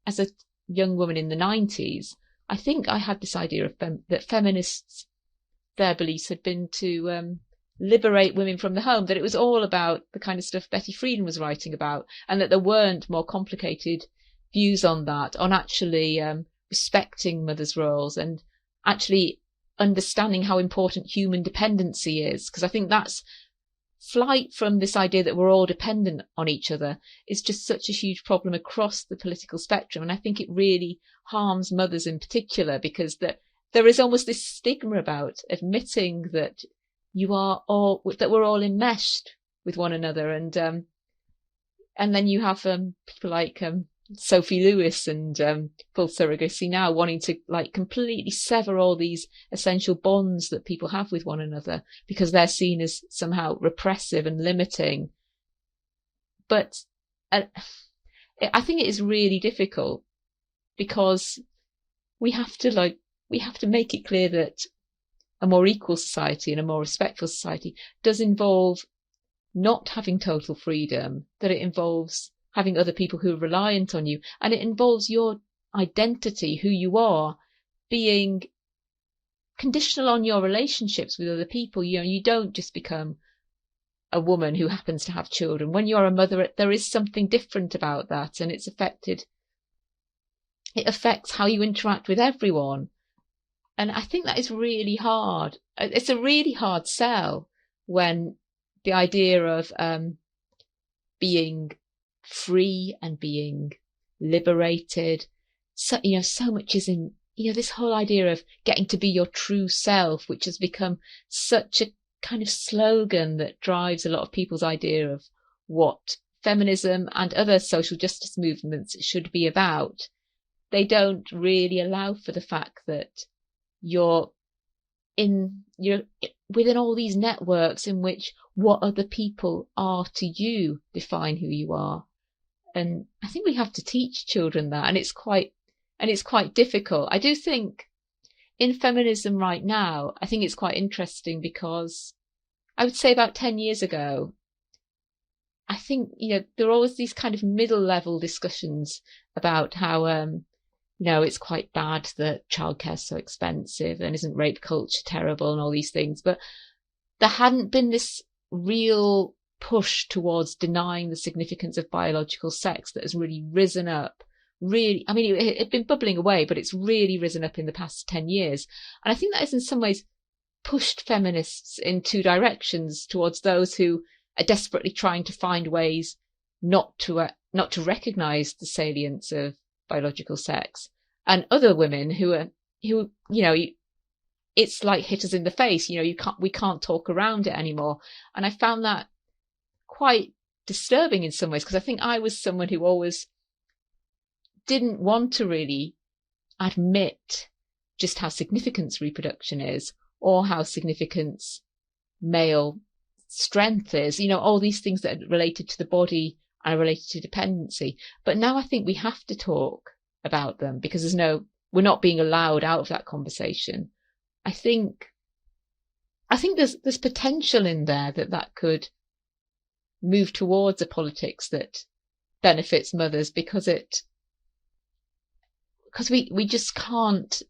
as a young woman in the 90s. I think I had this idea of that feminists, their beliefs had been to liberate women from the home, that it was all about the kind of stuff Betty Friedan was writing about, and that there weren't more complicated views on that, on actually respecting mothers' roles and actually understanding how important human dependency is. Because I think that's flight from this idea that we're all dependent on each other is just such a huge problem across the political spectrum. And I think it really harms mothers in particular, because that there is almost this stigma about admitting that that we're all enmeshed with one another. And then you have people like Sophie Lewis and full surrogacy now wanting to like completely sever all these essential bonds that people have with one another because they're seen as somehow repressive and limiting. But I think it is really difficult because we have to make it clear that a more equal society and a more respectful society does involve not having total freedom, that it involves having other people who are reliant on you, and it involves your identity, who you are, being conditional on your relationships with other people. You don't just become a woman who happens to have children. When you're a mother, there is something different about that, and it affects how you interact with everyone. And I think that is really hard. It's a really hard sell when the idea of being free and being liberated, so much is in this whole idea of getting to be your true self, which has become such a kind of slogan that drives a lot of people's idea of what feminism and other social justice movements should be about. They don't really allow for the fact that you're within all these networks in which what other people are to you define who you are. And I think we have to teach children that, and it's quite difficult. I do think in feminism right now, I think it's quite interesting because I would say about 10 years ago, I think, there are always these kind of middle level discussions about how, it's quite bad that childcare is so expensive and isn't rape culture terrible and all these things. But there hadn't been this real push towards denying the significance of biological sex that has really risen up. It had been bubbling away, but it's really risen up in the past 10 years. And I think that has in some ways pushed feminists in two directions, towards those who are desperately trying to find ways not to recognize the salience of biological sex, and other women who it's like hit us in the face. We can't talk around it anymore. And I found that quite disturbing in some ways, because I think I was someone who always didn't want to really admit just how significant reproduction is, or how significant male strength is, all these things that are related to the body and are related to dependency. But now I think we have to talk about them because we're not being allowed out of that conversation. I think there's potential in there that could move towards a politics that benefits mothers, because we just can't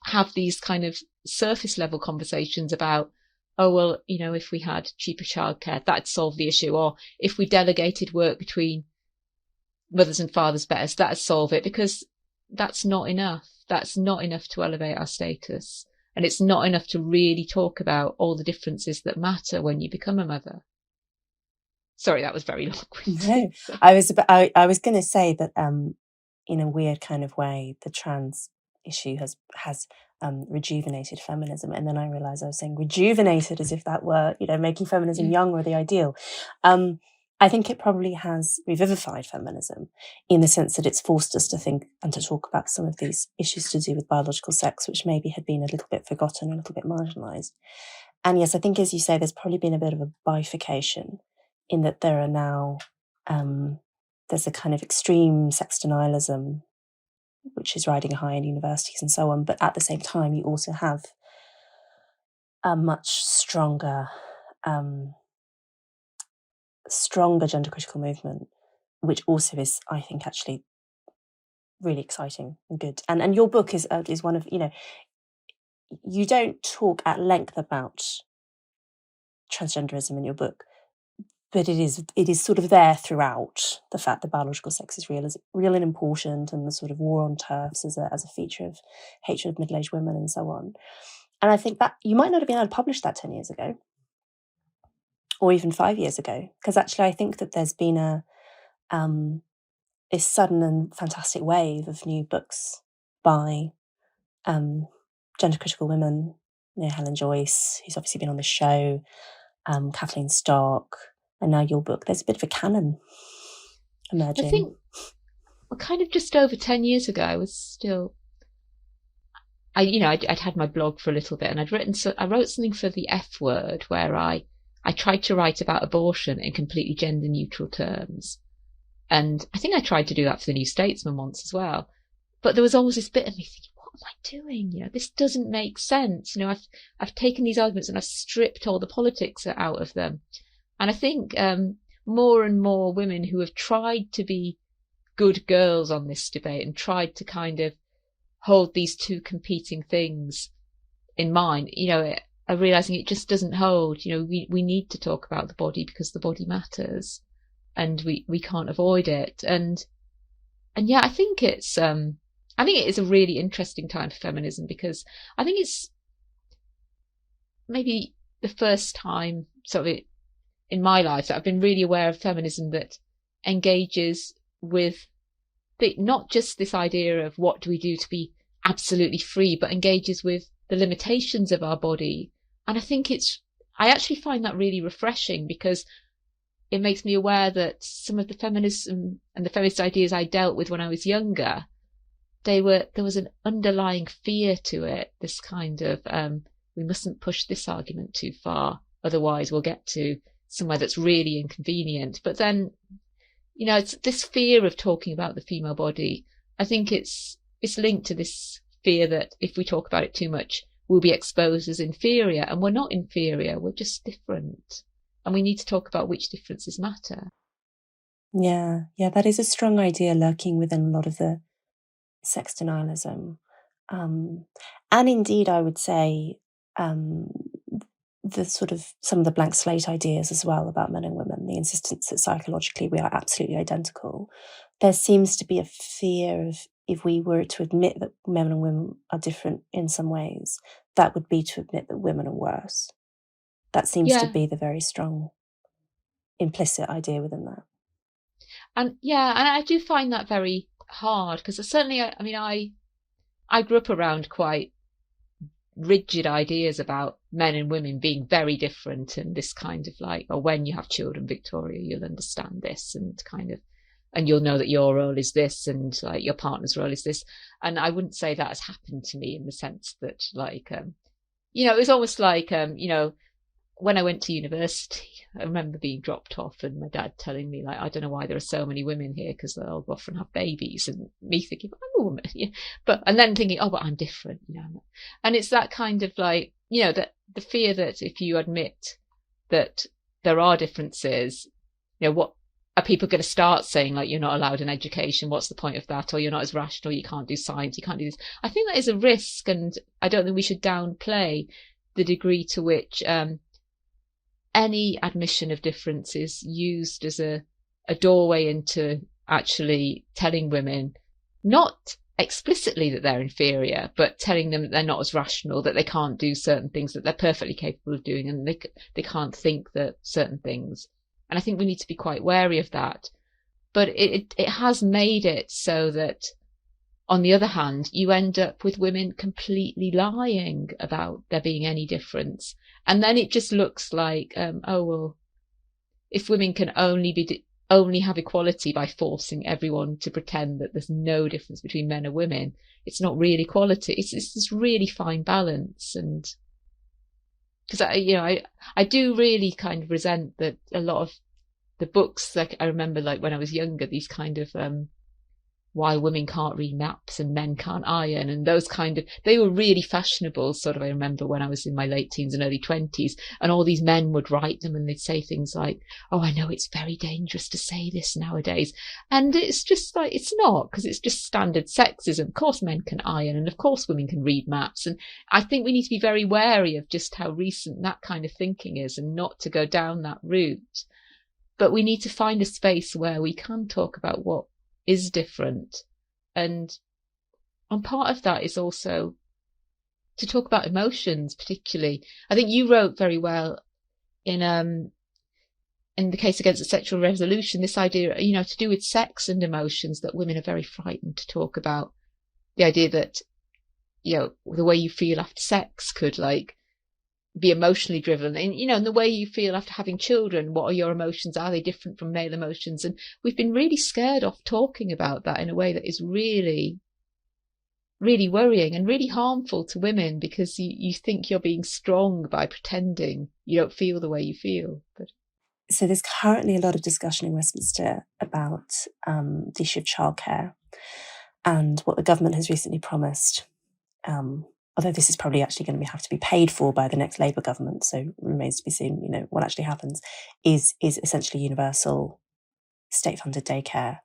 have these kind of surface level conversations about, oh, well, if we had cheaper childcare, that'd solve the issue. Or if we delegated work between mothers and fathers better, that'd solve it, because that's not enough. That's not enough to elevate our status. And it's not enough to really talk about all the differences that matter when you become a mother. Sorry, that was very long-winded. No, I was going to say that in a weird kind of way, the trans issue has rejuvenated feminism, and then I realised I was saying rejuvenated as if that were making feminism young or the ideal. I think it probably has revivified feminism, in the sense that it's forced us to think and to talk about some of these issues to do with biological sex, which maybe had been a little bit forgotten, a little bit marginalised. And yes, I think, as you say, there's probably been a bit of a bifurcation, in that there are now there's a kind of extreme sex denialism which is riding high in universities and so on, but at the same time you also have a much stronger gender critical movement, which also is, I think, actually really exciting and good. And your book is one of, you don't talk at length about transgenderism in your book, but it is sort of there throughout, the fact that biological sex is real and important, and the sort of war on TERFs as a feature of hatred of middle-aged women and so on. And I think that you might not have been able to publish that 10 years ago, or even 5 years ago, because actually I think that there's been this sudden and fantastic wave of new books by gender critical women, Helen Joyce, who's obviously been on the show, Kathleen Stark, and now your book. There's a bit of a canon emerging. I think kind of just over 10 years ago, I was still, I'd had my blog for a little bit, and I wrote something for the F Word where I tried to write about abortion in completely gender neutral terms. And I think I tried to do that for the New Statesman once as well. But there was always this bit of me thinking, what am I doing? This doesn't make sense. I've taken these arguments and I've stripped all the politics out of them. And I think more and more women who have tried to be good girls on this debate and tried to kind of hold these two competing things in mind, are realizing it just doesn't hold. We need to talk about the body because the body matters, and we can't avoid it. And yeah, I think it is a really interesting time for feminism, because I think it's maybe the first time sort of in my life that I've been really aware of feminism that engages with not just this idea of what do we do to be absolutely free, but engages with the limitations of our body. And I actually find that really refreshing, because it makes me aware that some of the feminism and the feminist ideas I dealt with when I was younger, there was an underlying fear to it, this kind of we mustn't push this argument too far, otherwise we'll get to somewhere that's really inconvenient. But then, it's this fear of talking about the female body. I think it's linked to this fear that if we talk about it too much, we'll be exposed as inferior. And we're not inferior, we're just different. And we need to talk about which differences matter. Yeah, that is a strong idea lurking within a lot of the sex denialism. And indeed, I would say the sort of some of the blank slate ideas as well about men and women, the insistence that psychologically we are absolutely identical. There seems to be a fear of, if we were to admit that men and women are different in some ways, that would be to admit that women are worse. That seems to be the very strong implicit idea within that. And I do find that very hard, because certainly, I grew up around quite rigid ideas about men and women being very different, and this kind of like, when you have children, Victoria, you'll understand this, and you'll know that your role is this, and like your partner's role is this. And I wouldn't say that has happened to me, in the sense that it was almost like when I went to university, I remember being dropped off and my dad telling me, like, I don't know why there are so many women here, because they'll often have babies, and me thinking, I'm a woman, and then thinking, but I'm different, and it's that kind of like, that the fear that if you admit that there are differences, what are people going to start saying, like, you're not allowed an education, what's the point of that, or you're not as rational, you can't do science, you can't do this. I think that is a risk, and I don't think we should downplay the degree to which any admission of difference is used as a doorway into actually telling women, not explicitly that they're inferior, but telling them that they're not as rational, that they can't do certain things that they're perfectly capable of doing, and they can't think that certain things. And I think we need to be quite wary of that. But it has made it so that, on the other hand, you end up with women completely lying about there being any difference. And then it just looks like, if women can only have equality by forcing everyone to pretend that there's no difference between men and women, it's not really equality. It's this really fine balance. And because I do really kind of resent that a lot of the books, like I remember, like when I was younger, these kind of why women can't read maps and men can't iron, and those kind of, they were really fashionable, sort of. I remember when I was in my late teens and early 20s, and all these men would write them, and they'd say things like, I know it's very dangerous to say this nowadays. And it's just like, it's not, because it's just standard sexism. Of course men can iron, and of course women can read maps. And I think we need to be very wary of just how recent that kind of thinking is, and not to go down that route. But we need to find a space where we can talk about what is different. And part of that is also to talk about emotions, particularly. I think you wrote very well in the case against the sexual revolution, this idea, to do with sex and emotions, that women are very frightened to talk about. The idea that, the way you feel after sex could like be emotionally driven, and and the way you feel after having children, what are your emotions, are they different from male emotions? And we've been really scared off talking about that in a way that is really, really worrying and really harmful to women, because you think you're being strong by pretending you don't feel the way you feel. But so there's currently a lot of discussion in Westminster about the issue of childcare and what the government has recently promised, although this is probably actually going to have to be paid for by the next Labour government, so it remains to be seen, what actually happens, is essentially universal state-funded daycare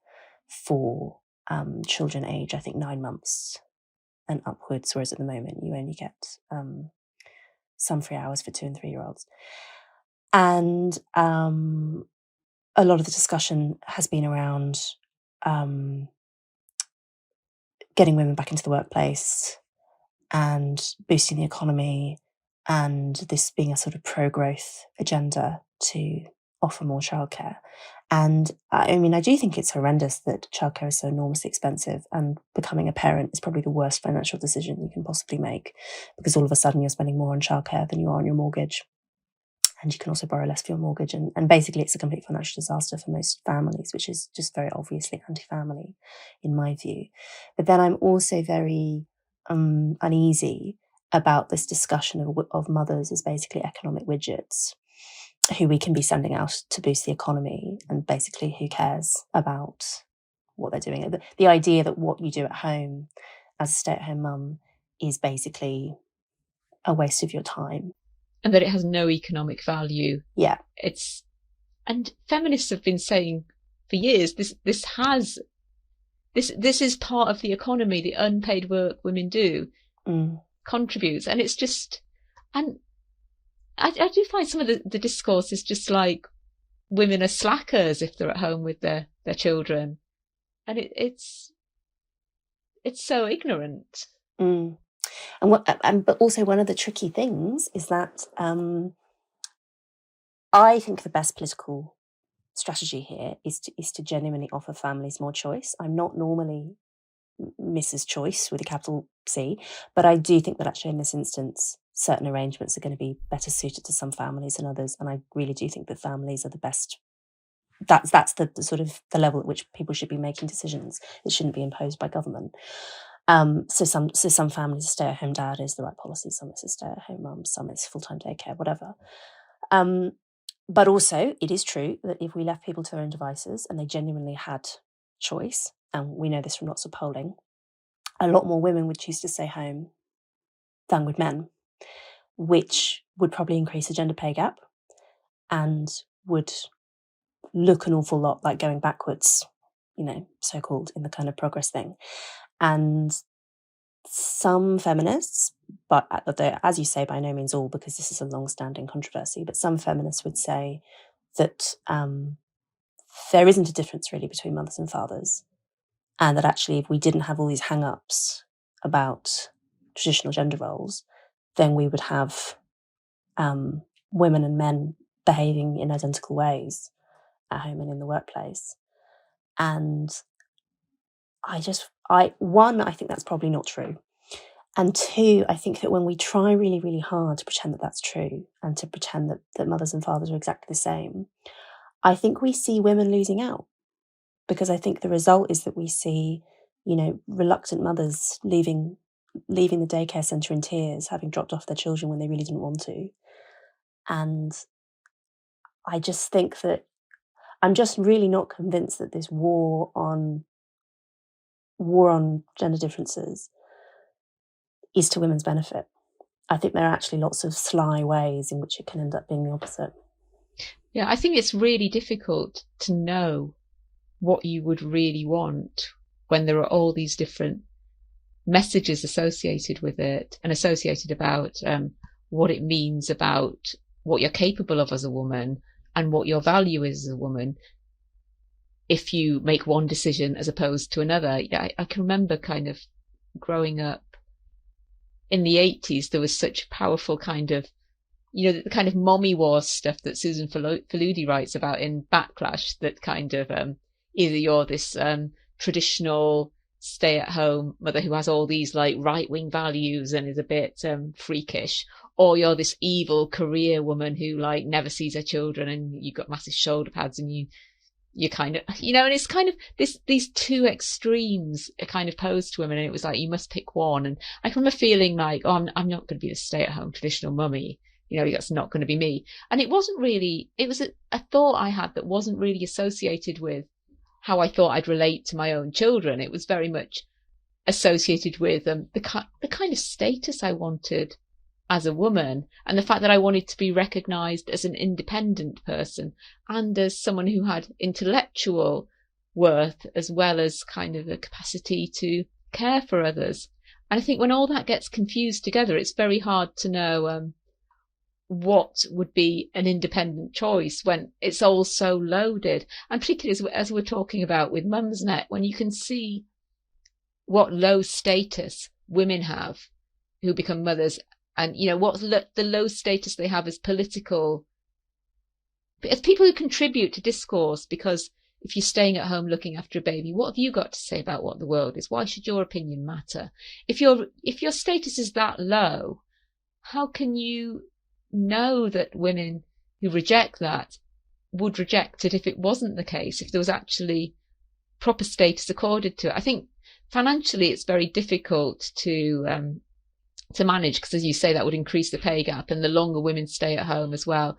for children age, I think, 9 months and upwards, whereas at the moment you only get some free hours for 2 and 3-year-olds. And a lot of the discussion has been around getting women back into the workplace and boosting the economy, and this being a sort of pro-growth agenda to offer more childcare. And I mean, I do think it's horrendous that childcare is so enormously expensive, and becoming a parent is probably the worst financial decision you can possibly make, because all of a sudden you're spending more on childcare than you are on your mortgage. And you can also borrow less for your mortgage. And basically it's a complete financial disaster for most families, which is just very obviously anti-family in my view. But then I'm also very uneasy about this discussion of mothers as basically economic widgets who we can be sending out to boost the economy, and basically who cares about what they're doing. The idea that what you do at home as a stay-at-home mum is basically a waste of your time. And that it has no economic value. Yeah. And feminists have been saying for years, this is part of the economy. The unpaid work women do contributes. And it's just, and I do find some of the discourse is just like women are slackers if they're at home with their children. And it's so ignorant. But also one of the tricky things is that I think the best political strategy here is to genuinely offer families more choice. I'm not normally Mrs. Choice with a capital C, but I do think that actually in this instance, certain arrangements are going to be better suited to some families than others, and I really do think that families are the best. That's the sort of the level at which people should be making decisions. It shouldn't be imposed by government. So some families, stay-at-home dad is the right policy. Some it's a stay-at-home mum. Some it's full-time daycare, whatever. But also, it is true that if we left people to their own devices and they genuinely had choice, and we know this from lots of polling, a lot more women would choose to stay home than would men, which would probably increase the gender pay gap and would look an awful lot like going backwards, so-called, in the kind of progress thing. And some feminists, but as you say, by no means all, because this is a long-standing controversy, but some feminists would say that there isn't a difference really between mothers and fathers, and that actually if we didn't have all these hang-ups about traditional gender roles, then we would have women and men behaving in identical ways at home and in the workplace. And I think that's probably not true. And two, I think that when we try really, really hard to pretend that that's true, and to pretend that mothers and fathers are exactly the same, I think we see women losing out. Because I think the result is that we see, reluctant mothers leaving the daycare centre in tears, having dropped off their children when they really didn't want to. And I just think that I'm just really not convinced that this war on gender differences is to women's benefit. I think there are actually lots of sly ways in which it can end up being the opposite. Yeah, I think it's really difficult to know what you would really want when there are all these different messages associated with it, and associated about what it means about what you're capable of as a woman and what your value is as a woman if you make one decision as opposed to another. Yeah, I can remember kind of growing up in the 80s, there was such powerful kind of, the kind of mommy wars stuff that Susan Faludi writes about in Backlash, that kind of either you're this traditional stay-at-home mother who has all these like right-wing values and is a bit freakish, or you're this evil career woman who like never sees her children and you've got massive shoulder pads and you kind of, and it's kind of these two extremes are kind of posed to women, and it was like you must pick one. And I remember feeling like, oh, I'm not going to be the stay-at-home traditional mummy, that's not going to be me. And it wasn't really, it was a thought I had that wasn't really associated with how I thought I'd relate to my own children. It was very much associated with the kind of status I wanted as a woman, and the fact that I wanted to be recognised as an independent person and as someone who had intellectual worth as well as kind of a capacity to care for others. And I think when all that gets confused together, it's very hard to know what would be an independent choice when it's all so loaded. And particularly as we're talking about with Mumsnet, when you can see what low status women have who become mothers, and what the low status they have as people who contribute to discourse. Because if you're staying at home looking after a baby, what have you got to say about what the world is? Why should your opinion matter? If your status is that low, how can you know that women who reject that would reject it if it wasn't the case, if there was actually proper status accorded to it? I think financially it's very difficult to manage, because as you say, that would increase the pay gap, and the longer women stay at home as well,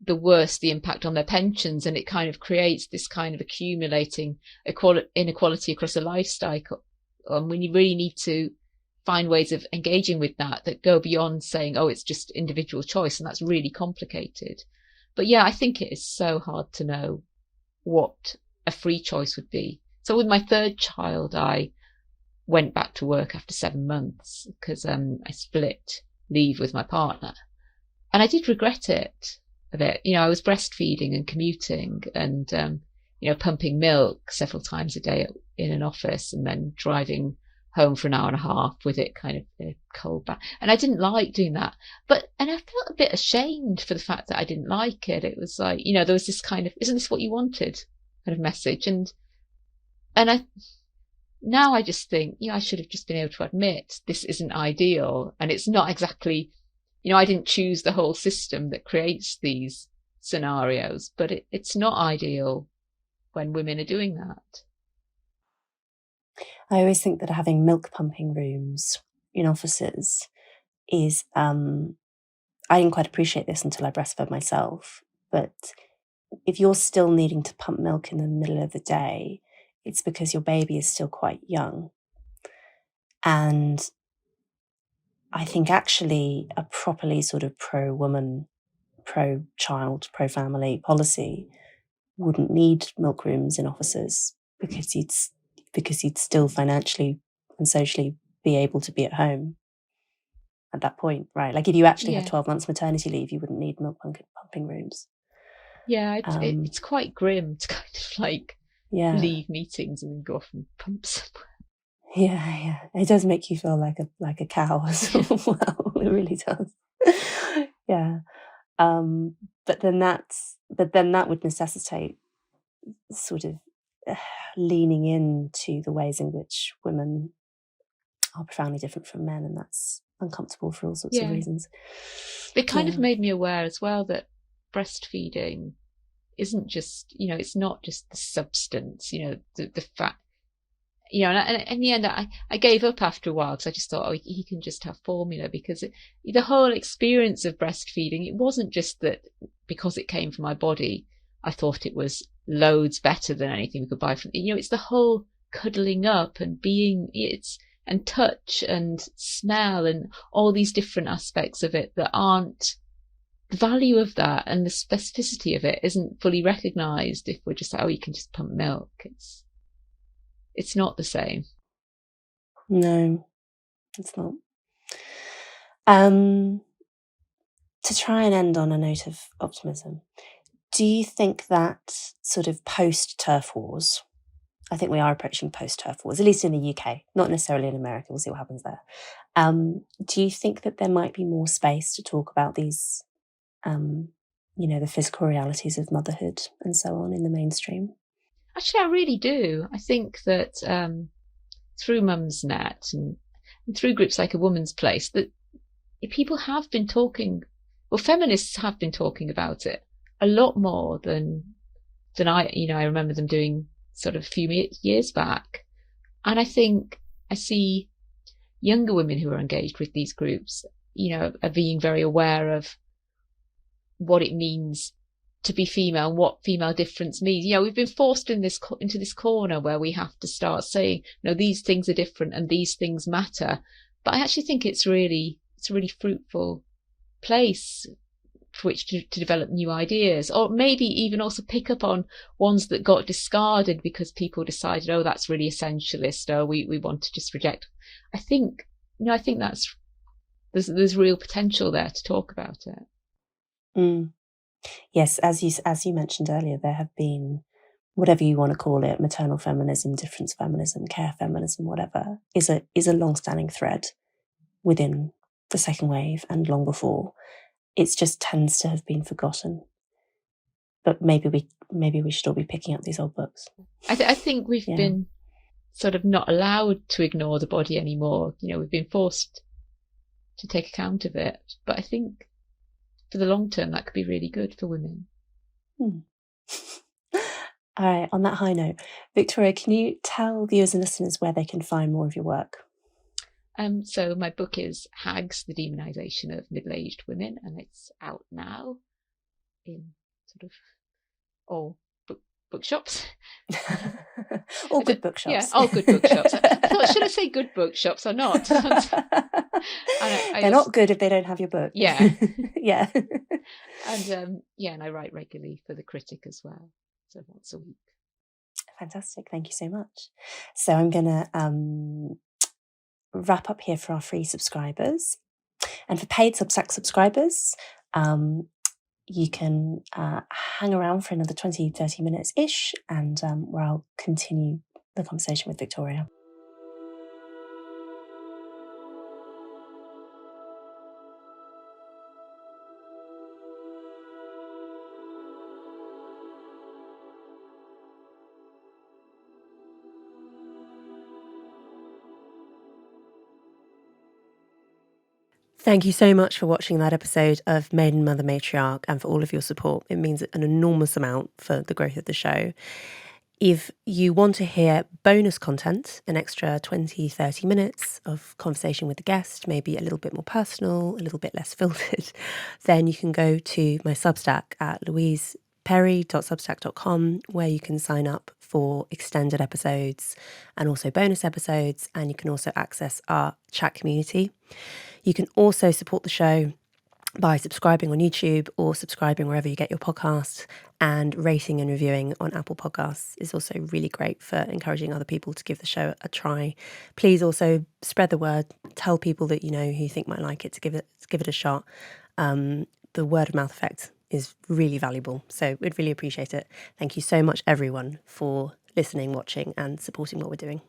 the worse the impact on their pensions, and it kind of creates this kind of accumulating inequality across a life cycle. When you really need to find ways of engaging with that go beyond saying, oh, it's just individual choice, and that's really complicated. But yeah, I think it is so hard to know what a free choice would be. So with my third child, I went back to work after 7 months because I split leave with my partner, and I did regret it a bit. I was breastfeeding and commuting and pumping milk several times a day in an office, and then driving home for an hour and a half with it kind of in a cold bath, and I didn't like doing that. And I felt a bit ashamed for the fact that I didn't like it. It was like, there was this kind of, isn't this what you wanted kind of message, and now I just think, I should have just been able to admit this isn't ideal, and it's not exactly, I didn't choose the whole system that creates these scenarios, but it's not ideal when women are doing that. I always think that having milk pumping rooms in offices is, I didn't quite appreciate this until I breastfed myself, but if you're still needing to pump milk in the middle of the day, it's because your baby is still quite young. And I think actually a properly sort of pro-woman, pro-child, pro-family policy wouldn't need milk rooms in offices, because you'd still financially and socially be able to be at home at that point, right? Like if you actually had 12 months maternity leave, you wouldn't need milk pumping rooms. Yeah, it's quite grim to kind of like leave meetings and then go off and pump somewhere. Yeah. It does make you feel like a cow as well. It really does. Yeah. But then that would necessitate sort of leaning into the ways in which women are profoundly different from men, and that's uncomfortable for all sorts of reasons. It kind of made me aware as well that breastfeeding isn't just, it's not just the substance, the fact, and in the end I gave up after a while, because I just thought, oh, he can just have formula, because the whole experience of breastfeeding, it wasn't just that because it came from my body, I thought it was loads better than anything we could buy from, it's the whole cuddling up and and touch and smell and all these different aspects of it that aren't, the value of that and the specificity of it isn't fully recognized if we're just like, oh, you can just pump milk. It's not the same. No, it's not. To try and end on a note of optimism, do you think that sort of post-TERF wars, I think we are approaching post-TERF wars, at least in the UK, not necessarily in America, we'll see what happens there. Do you think that there might be more space to talk about these, the physical realities of motherhood and so on in the mainstream? Actually, I really do. I think that through Mumsnet and through groups like A Woman's Place, that people have been talking, well, feminists have been talking about it a lot more than I remember them doing sort of a few years back. And I think I see younger women who are engaged with these groups, are being very aware of what it means to be female and what female difference means. We've been forced into this corner where we have to start saying, these things are different and these things matter. But I actually think it's a really fruitful place for which to develop new ideas, or maybe even also pick up on ones that got discarded because people decided, oh, that's really essentialist, or we want to just reject. I think that's there's real potential there to talk about it. Yes, as you mentioned earlier, there have been, whatever you want to call it, maternal feminism, difference feminism, care feminism, whatever, is a long-standing thread within the second wave and long before. It just tends to have been forgotten. But maybe we should all be picking up these old books. I think we've been sort of not allowed to ignore the body anymore. We've been forced to take account of it. But I think for the long term, that could be really good for women. All right, on that high note, Victoria, can you tell viewers and listeners where they can find more of your work? So my book is Hags, the Demonisation of Middle-Aged Women, and it's out now in sort of all bookshops. All good bookshops. Yeah, all good bookshops. I thought, should I say good bookshops or not? They're not good if they don't have your book. Yeah. Yeah. And and I write regularly for The Critic as well, so once a week. Fantastic. Thank you so much. So I'm going to wrap up here for our free subscribers. And for paid Substack subscribers, you can hang around for another 20-30 minutes-ish, and where I'll continue the conversation with Victoria. Thank you so much for watching that episode of Maiden, Mother, Matriarch, and for all of your support. It means an enormous amount for the growth of the show. If you want to hear bonus content, an extra 20-30 minutes of conversation with the guest, maybe a little bit more personal, a little bit less filtered, then you can go to my Substack at louiseperry.substack.com, where you can sign up for extended episodes and also bonus episodes, and you can also access our chat community. You can also support the show by subscribing on YouTube or subscribing wherever you get your podcasts, and rating and reviewing on Apple Podcasts is also really great for encouraging other people to give the show a try. Please also spread the word, tell people that you know who you think might like it to give it a shot. The word of mouth effect is really valuable, so we'd really appreciate it. Thank you so much, everyone, for listening, watching, and supporting what we're doing.